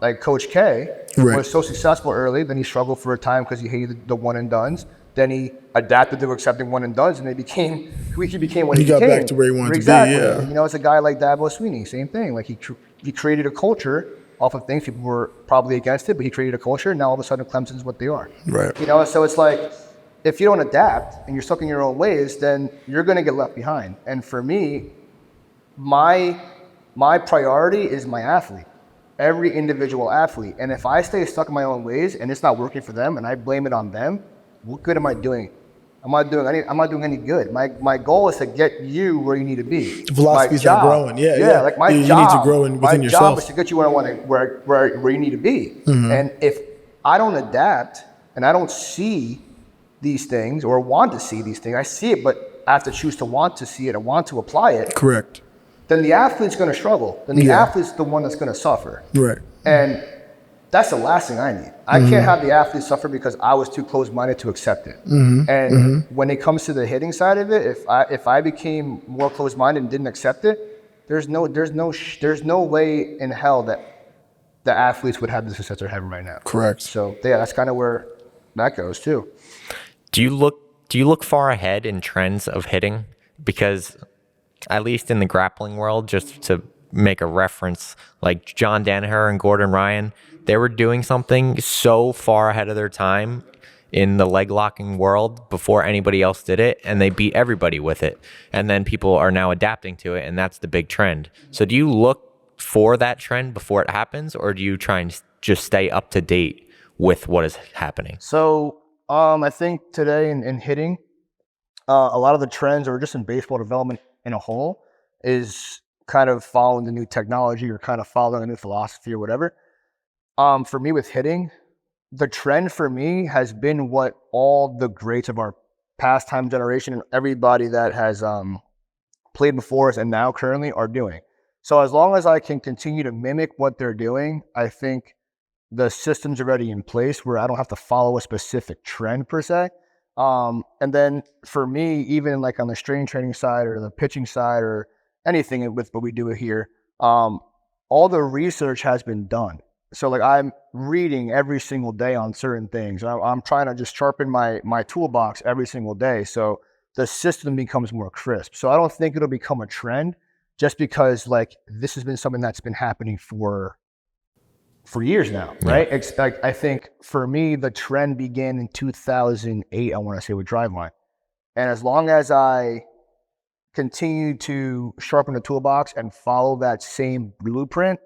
like Coach K was so successful early. Then he struggled for a time because he hated the one and dones. Then he adapted to accepting one and dones, and he became what he became. He got back to where he wanted to be. Yeah. It's a guy like Dabo Sweeney, same thing. Like he created a culture off of things people were probably against it, but he created a culture. And now all of a sudden, Clemson's what they are. Right. So it's like if you don't adapt and you're stuck in your own ways, then you're going to get left behind. And for me, my priority is my athlete, every individual athlete. And if I stay stuck in my own ways and it's not working for them, and I blame it on them, what good am I doing? I'm not doing any good. My goal is to get you where you need to be. The velocity's not growing. Yeah. Like my you job, need to grow within yourself. My job is to get you where you need to be. And if I don't adapt and I don't see these things or want to see these things, I see it, but I have to choose to want to see it and want to apply it. Correct. Then the athlete's going to struggle. Then the athlete's the one that's going to suffer. Right. And that's the last thing I need. I can't have the athlete suffer because I was too closed-minded to accept it. And when it comes to the hitting side of it, if I became more closed-minded and didn't accept it, there's no way in hell that the athletes would have the success they're having right now. Correct. So that's kind of where that goes too. Do you look far ahead in trends of hitting? Because at least in the grappling world, just to make a reference, like John Danaher and Gordon Ryan, they were doing something so far ahead of their time in the leg locking world before anybody else did it, and they beat everybody with it. And then people are now adapting to it, and that's the big trend. So do you look for that trend before it happens, or do you try and just stay up to date with what is happening? So I think today in hitting, a lot of the trends, or just in baseball development in a whole, is kind of following the new technology or kind of following a new philosophy or whatever. For me with hitting, the trend for me has been what all the greats of our pastime generation and everybody that has played before us and now currently are doing. So as long as I can continue to mimic what they're doing, I think the system's already in place where I don't have to follow a specific trend per se. And then for me, even like on the strength training side or the pitching side or anything with what we do here, all the research has been done. So like I'm reading every single day on certain things. I'm trying to just sharpen my toolbox every single day. So the system becomes more crisp. So I don't think it'll become a trend just because like this has been something that's been happening for years now, right? Yeah. It's like, I think for me, the trend began in 2008, I want to say, with Driveline. And as long as I continue to sharpen the toolbox and follow that same blueprint,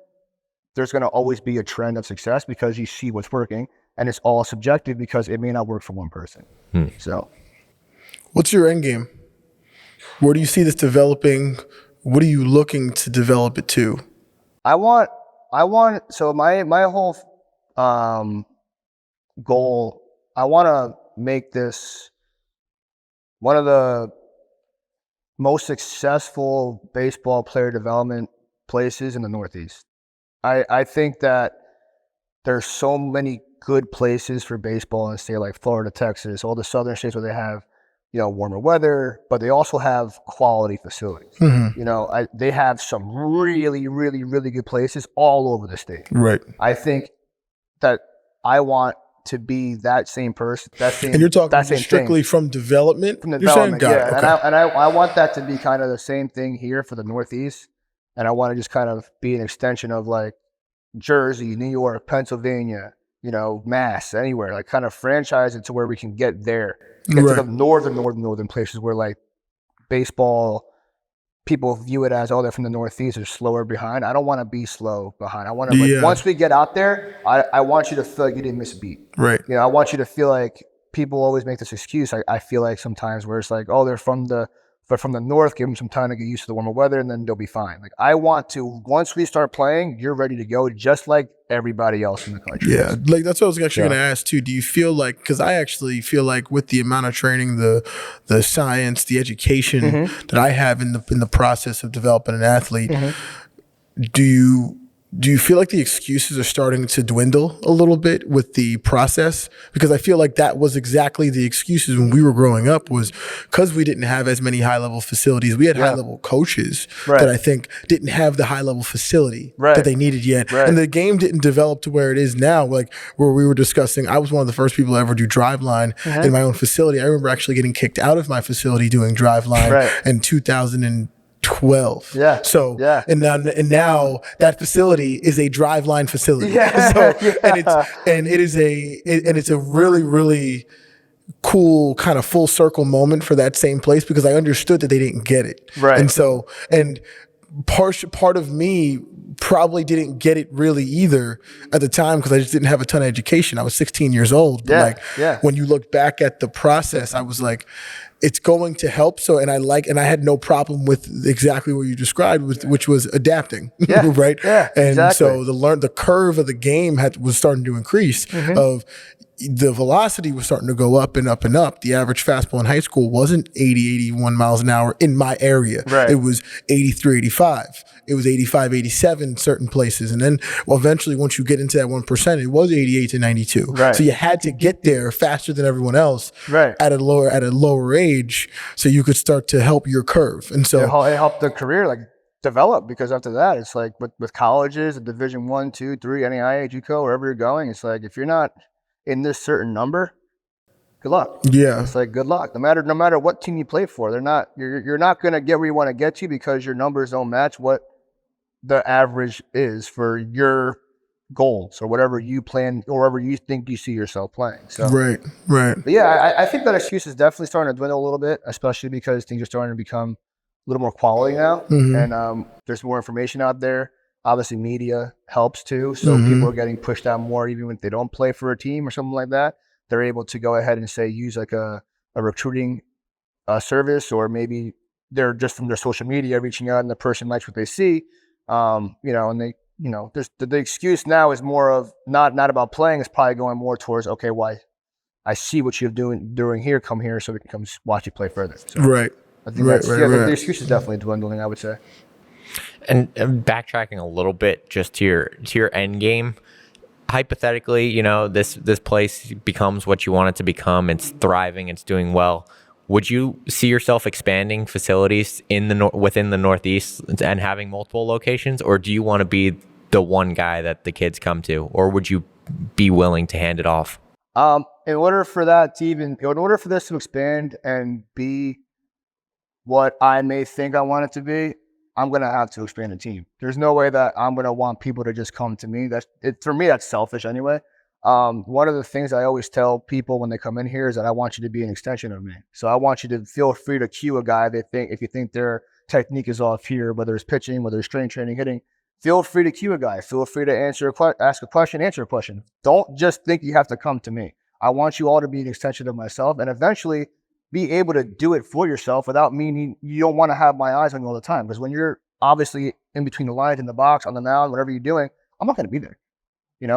there's going to always be a trend of success because you see what's working, and it's all subjective because it may not work for one person. So what's your end game? Where do you see this developing? What are you looking to develop it to? So my whole goal, I want to make this one of the most successful baseball player development places in the Northeast. I think that there's so many good places for baseball in a state like Florida, Texas, all the southern states where they have, warmer weather, but they also have quality facilities. They have some really, really, really good places all over the state. Right. I think that I want to be that same person. And you're talking strictly from development? From development, yeah. Okay. And I want that to be kind of the same thing here for the Northeast. And I want to just kind of be an extension of like Jersey, New York, Pennsylvania, Mass, anywhere, like kind of franchise it to where we can get there. Get to the northern places where like baseball, people view it as, oh, they're from the Northeast, they're slower behind. I don't want to be slow behind. I want to, once we get out there, I want you to feel like you didn't miss a beat. Right. I want you to feel like people always make this excuse. I feel like sometimes where it's like, oh, they're from the north, give them some time to get used to the warmer weather and then they'll be fine. Like I want to, once we start playing, you're ready to go just like everybody else in the country. Yeah, like that's what I was actually going to ask too. Do you feel like, because I actually feel like with the amount of training, the science, the education that I have in the process of developing an athlete, do you feel like the excuses are starting to dwindle a little bit with the process? Because I feel like that was exactly the excuses when we were growing up, was because we didn't have as many high-level facilities. We had high-level coaches that I think didn't have the high-level facility that they needed yet. And the game didn't develop to where it is now, like where we were discussing. I was one of the first people to ever do Driveline in my own facility. I remember actually getting kicked out of my facility doing Driveline in 2012. So and now that facility is a Driveline facility. And it's a really, really cool kind of full circle moment for that same place, because I understood that they didn't get it. And so, and part of me probably didn't get it really either at the time, because I just didn't have a ton of education. I was 16 years old. But when you look back at the process, I was like, it's going to help. So, and I had no problem with exactly what you described, which was adapting, right? And so the curve of the game was starting to increase. Of the velocity was starting to go up and up and up. The average fastball in high school wasn't 80, 81 miles an hour in my area. It was 83, 85. It was 85, 87 certain places. And then eventually once you get into that 1%, it was 88 to 92. So you had to get there faster than everyone else at a lower age, so you could start to help your curve. And so it helped the career like develop, because after that, it's like with colleges, Division 1, 2, 3, NAIA, JUCO, wherever you're going, it's like, if you're not in this certain number, good luck. It's like, good luck. No matter what team you play for, you're not going to get where you want to get to, because your numbers don't match what the average is for your goals or whatever you plan or wherever you think you see yourself playing. So But yeah, I think that excuse is definitely starting to dwindle a little bit, especially because things are starting to become a little more quality now, and there's more information out there. Obviously, media helps too. So people are getting pushed out more, even if they don't play for a team or something like that. They're able to go ahead and say use like a recruiting service, or maybe they're just from their social media reaching out and the person likes what they see. And they, there's the excuse now is more of not about playing. It's probably going more towards, okay, why I see what you're doing here, come here so we can come watch you play further. So right. I think the excuse is definitely dwindling, I would say. And backtracking a little bit just to your end game, hypothetically, this place becomes what you want it to become. It's thriving. It's doing well. Would you see yourself expanding facilities within the Northeast and having multiple locations, or do you want to be the one guy that the kids come to, or would you be willing to hand it off? In order for this to expand and be what I may think I want it to be, I'm going to have to expand the team. There's no way that I'm going to want people to just come to me. For me, that's selfish anyway. One of the things I always tell people when they come in here is that I want you to be an extension of me. So I want you to feel free to cue a guy if you think their technique is off here, whether it's pitching, whether it's strength training, hitting, feel free to cue a guy. Feel free to ask a question, answer a question. Don't just think you have to come to me. I want you all to be an extension of myself and eventually be able to do it for yourself without meaning you don't want to have my eyes on you all the time. Because when you're obviously in between the lines, in the box, on the mound, whatever you're doing, I'm not going to be there.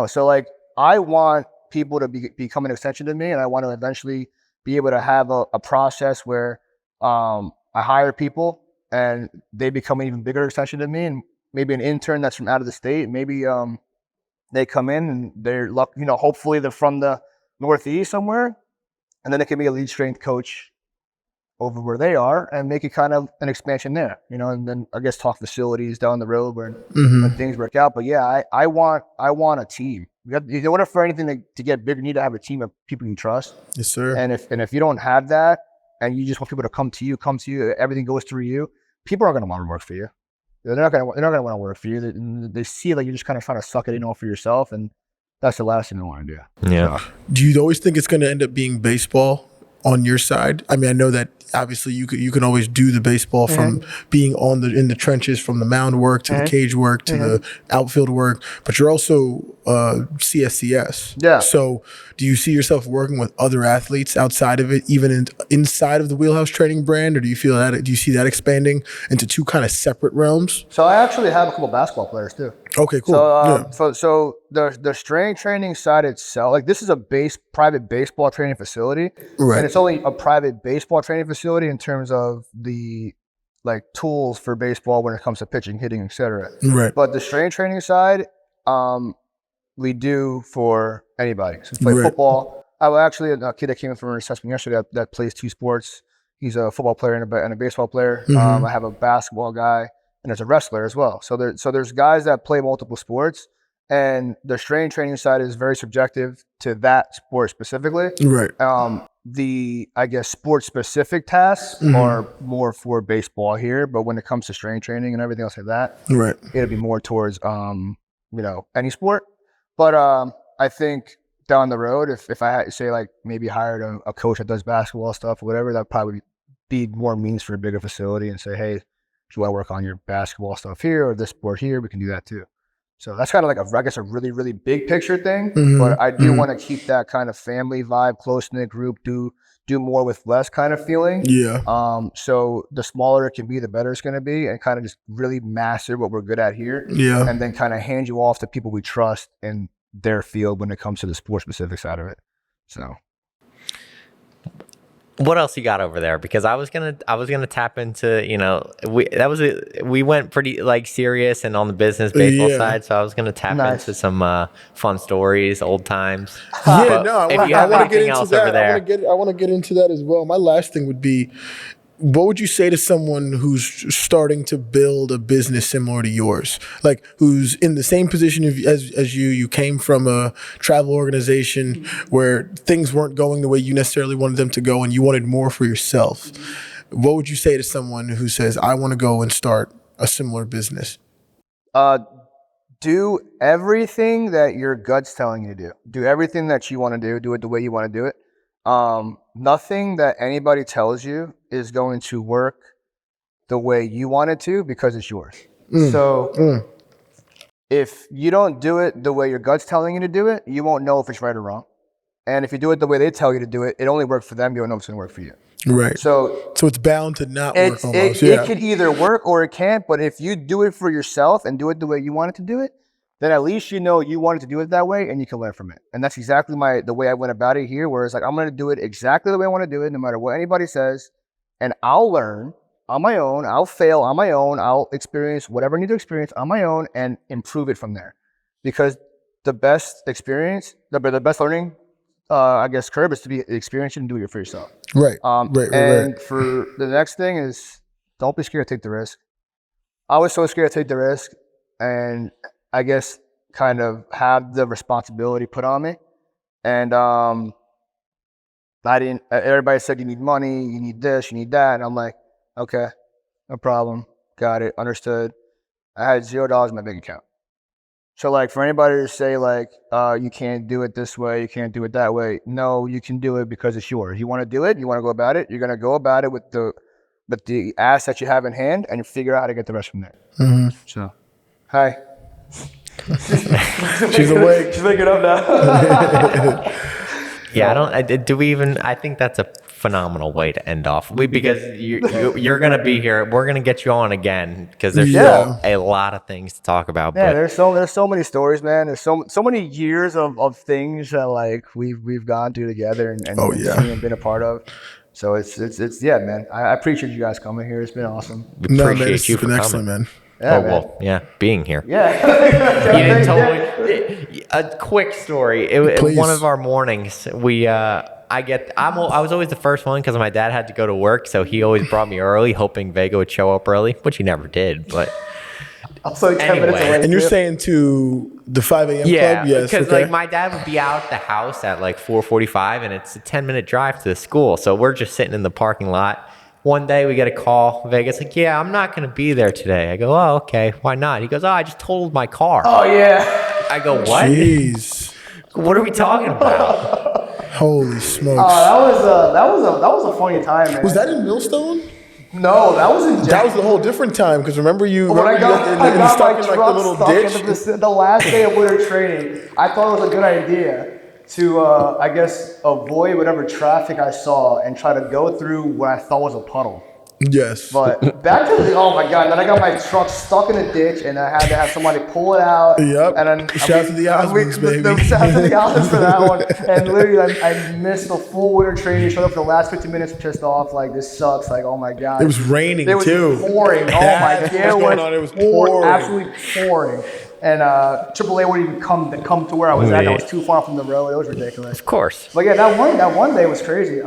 So like I want people to become an extension to me, and I want to eventually be able to have a process where I hire people and they become an even bigger extension to me, and maybe an intern that's from out of the state. Maybe they come in and they're hopefully they're from the Northeast somewhere, and then it can be a lead strength coach over where they are and make it kind of an expansion there, and then I guess talk facilities down the road when things work out. But yeah, I want a team. In order for anything to get bigger, you need to have a team of people you trust. Yes, sir. And if you don't have that, and you just want people to come to you, everything goes through you, people aren't going to want to work for you. They're not going to want to work for you. They see like you're just kind of trying to suck it in all for yourself, and that's the last thing they want to do. Yeah. So, do you always think it's going to end up being baseball on your side? I mean, I know that obviously you can always do the baseball from being in the trenches, from the mound work to the cage work to the outfield work, but you're also CSCS. Yeah. So do you see yourself working with other athletes outside of it, even inside of the Wheelhouse Training brand, or do you see that expanding into two kind of separate realms? So I actually have a couple basketball players too. Okay, cool. So the strength training side itself, like this is a private baseball training facility, Right. and it's only a private baseball training facility in terms of the like tools for baseball when it comes to pitching, hitting, etc. Right. But the strength training side, we do for anybody. So play football. I was actually a kid that came in from an assessment yesterday that plays two sports. He's a football player and a baseball player. I have a basketball guy. And there's a wrestler as well. So there's guys that play multiple sports, and the strength training side is very subjective to that sport specifically. Right. The sports specific tasks are more for baseball here, but when it comes to strength training and everything else like that, Right. it'll be more towards any sport. But I think down the road, if I had to say like maybe hired a coach that does basketball stuff or whatever, that probably be more means for a bigger facility and say, hey, if you want to work on your basketball stuff here or this sport here, we can do that too. So that's kind of like a really, really big picture thing. But I do want to keep that kind of family vibe, close-knit group, do more with less kind of feeling. Yeah. So the smaller it can be, the better it's going to be, and kind of just really master what we're good at here. Yeah. And then kind of hand you off to people we trust in their field when it comes to the sports-specific side of it. So. What else you got over there? Because I was gonna tap into we went pretty like serious and on the business baseball side, so I was gonna tap into some fun stories, old times. I want to get into that. Over there, I want to get into that as well. My last thing would be, what would you say to someone who's starting to build a business similar to yours? Like who's in the same position as you? You came from a travel organization where things weren't going the way you necessarily wanted them to go and you wanted more for yourself. What would you say to someone who says, I want to go and start a similar business? Do everything that your gut's telling you to do. Do everything that you want to do. Do it the way you want to do it. Nothing that anybody tells you is going to work the way you want it to because it's yours. So if you don't do it the way your gut's telling you to do it, you won't know if it's right or wrong. And if you do it the way they tell you to do it, it only works for them. You don't know if it's going to work for you. Right. So it's bound to not work almost. It can either work or it can't. But if you do it for yourself and do it the way you want it to do it, then at least you know you wanted to do it that way and you can learn from it. And that's exactly the way I went about it here, where it's like, I'm going to do it exactly the way I want to do it, no matter what anybody says. And I'll learn on my own. I'll fail on my own. I'll experience whatever I need to experience on my own and improve it from there. Because the best experience, the best learning, I guess, curve is to be experienced and do it for yourself. Right. And for the next thing is, don't be scared to take the risk. I was so scared to take the risk, and I guess kind of have the responsibility put on me. And everybody said, you need money, you need this, you need that. And I'm like, okay, no problem. Got it. Understood. I had $0 in my bank account. So like for anybody to say like, you can't do it this way, you can't do it that way. No, you can do it because it's yours. You want to do it, you want to go about it, you're going to go about it with the assets you have in hand, and you figure out how to get the rest from there. Mm-hmm. So, hi. She's awake. She's waking up now. Yeah, I think that's a phenomenal way to end off. Because you're going to be here. We're going to get you on again because there's still a lot of things to talk about. Yeah, there's so many stories, man. There's so many years of things that like we've gone through together and been a part of. So it's man. I appreciate you guys coming here. It's been awesome. We appreciate you for coming. Excellent, man. Yeah, being here. Yeah. You didn't tell me a quick story. One of our mornings, I was always the first one because my dad had to go to work, so he always brought me early, hoping Vega would show up early, which he never did. But also 10 minutes away. And you're saying to the 5 a.m. club? Yes. Because like my dad would be out the house at like 4:45, and it's a 10-minute drive to the school. So we're just sitting in the parking lot. One day we get a call. Vegas like, yeah, I'm not going to be there today. I go, oh, okay. Why not? He goes, oh, I just totaled my car. Oh, yeah. I go, what? Jeez. What are we talking about? Holy smokes. That was a funny time, man. Was that in Millstone? No, that was in That was the whole different time, because remember you got stuck my in like truck the little stuck ditch? in the last day of winter training. I thought it was a good idea to, I guess, avoid whatever traffic I saw and try to go through what I thought was a puddle. Yes. But back to oh my God, then I got my truck stuck in a ditch and I had to have somebody pull it out. Yep. And then Shout out to the Osmonds, baby. Shout out to the Osmonds for that one. And literally, I missed the full winter training. Showed up for the last 15 minutes, pissed off. Like, this sucks. Like, oh my God. It was raining, too. It was pouring. Oh my God. It was pouring. Absolutely pouring. And AAA wouldn't even come to where I was at. I was too far from the road. It was ridiculous. Of course. But yeah, that one day was crazy.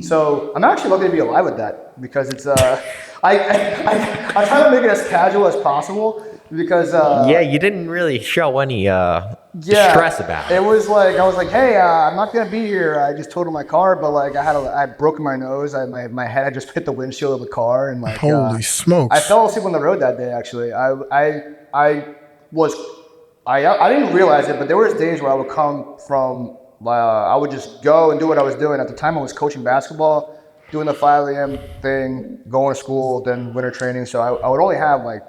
So I'm actually lucky to be alive with that, because it's I try to make it as casual as possible, because you didn't really show any stress about it. It was like I was like, hey, I'm not gonna be here. I just totaled my car, but like I broke my nose. My head had just hit the windshield of the car, and like holy smokes! I fell asleep on the road that day. Actually, I didn't realize it, but there was days where I would come from. I would just go and do what I was doing. At the time, I was coaching basketball, doing the 5 a.m. thing, going to school, then winter training. So I would only have like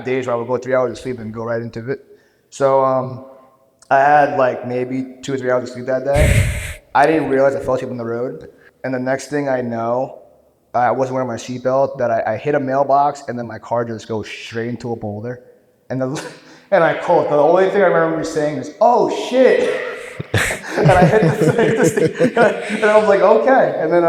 days where I would go 3 hours of sleep and go right into it. So I had like maybe 2 or 3 hours of sleep that day. I didn't realize I fell asleep on the road. And the next thing I know, I wasn't wearing my seatbelt, that I hit a mailbox, and then my car just goes straight into a boulder. And I called. The only thing I remember saying is, oh shit. And I hit the stick, and I was like, okay. And then,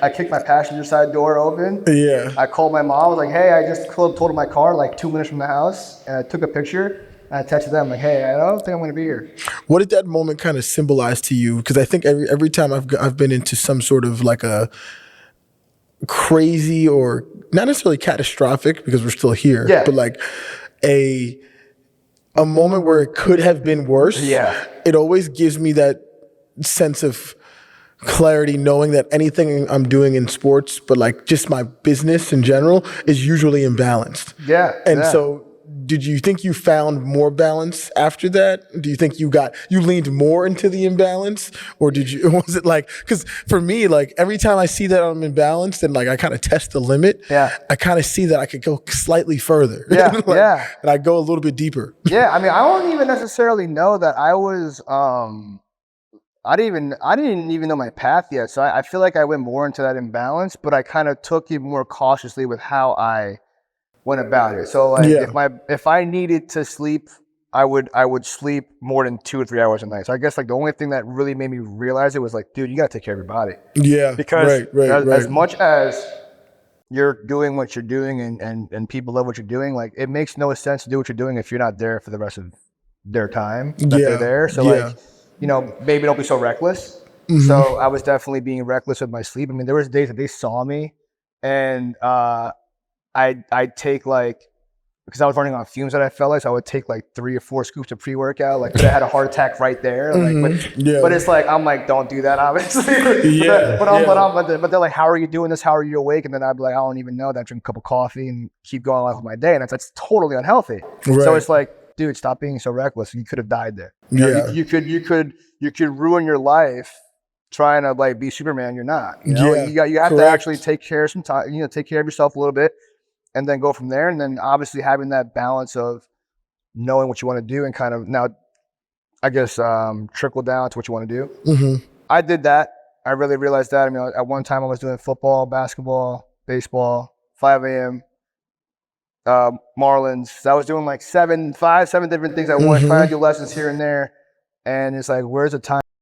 I kicked my passenger side door open. Yeah. I called my mom. I was like, hey, I just totaled my car like 2 minutes from the house. And I took a picture, and I texted them like, hey, I don't think I'm going to be here. What did that moment kind of symbolize to you? Because I think every time I've been into some sort of like a crazy, or not necessarily catastrophic because we're still here, but like a moment where it could have been worse. Yeah. It always gives me that sense of clarity, knowing that anything I'm doing in sports, but like just my business in general, is usually imbalanced. Yeah. And so did you think you found more balance after that? Do you think you leaned more into the imbalance, or was it like, because for me, like every time I see that I'm imbalanced and like I kind of test the limit, I kind of see that I could go slightly further. And I go a little bit deeper. Yeah, I mean, I don't even necessarily know that I was. I didn't even know my path yet, so I feel like I went more into that imbalance, but I kind of took it more cautiously with how I went about it. So like if I needed to sleep, I would sleep more than 2 or 3 hours a night. So I guess like the only thing that really made me realize it was like, dude, you gotta take care of your body. Yeah. Because as much as you're doing what you're doing and people love what you're doing, like it makes no sense to do what you're doing if you're not there for the rest of their time that they're there. So like, you know, maybe don't be so reckless. So I was definitely being reckless with my sleep. I mean, there was days that they saw me and I'd take like, because I was running on fumes that I felt like, so I would take like 3 or 4 scoops of pre-workout, like I had a heart attack right there. Like, but it's like, I'm like, don't do that, obviously. But they're like, how are you doing this? How are you awake? And then I'd be like, I don't even know that. I drink a cup of coffee and keep going on with my day. And that's totally unhealthy. So it's like, dude, stop being so reckless. You could have died there. You know, you could ruin your life trying to like be Superman. You're not. You know, you have to actually take care of some time. You know, take care of yourself a little bit, and then go from there. And then obviously having that balance of knowing what you want to do and kind of now, I guess, trickle down to what you want to do. I did that. I really realized that. I mean, at one time I was doing football, basketball, baseball, 5 a.m. Marlins. So I was doing like 7 different things at once, trying to do lessons here and there. And it's like, where's the time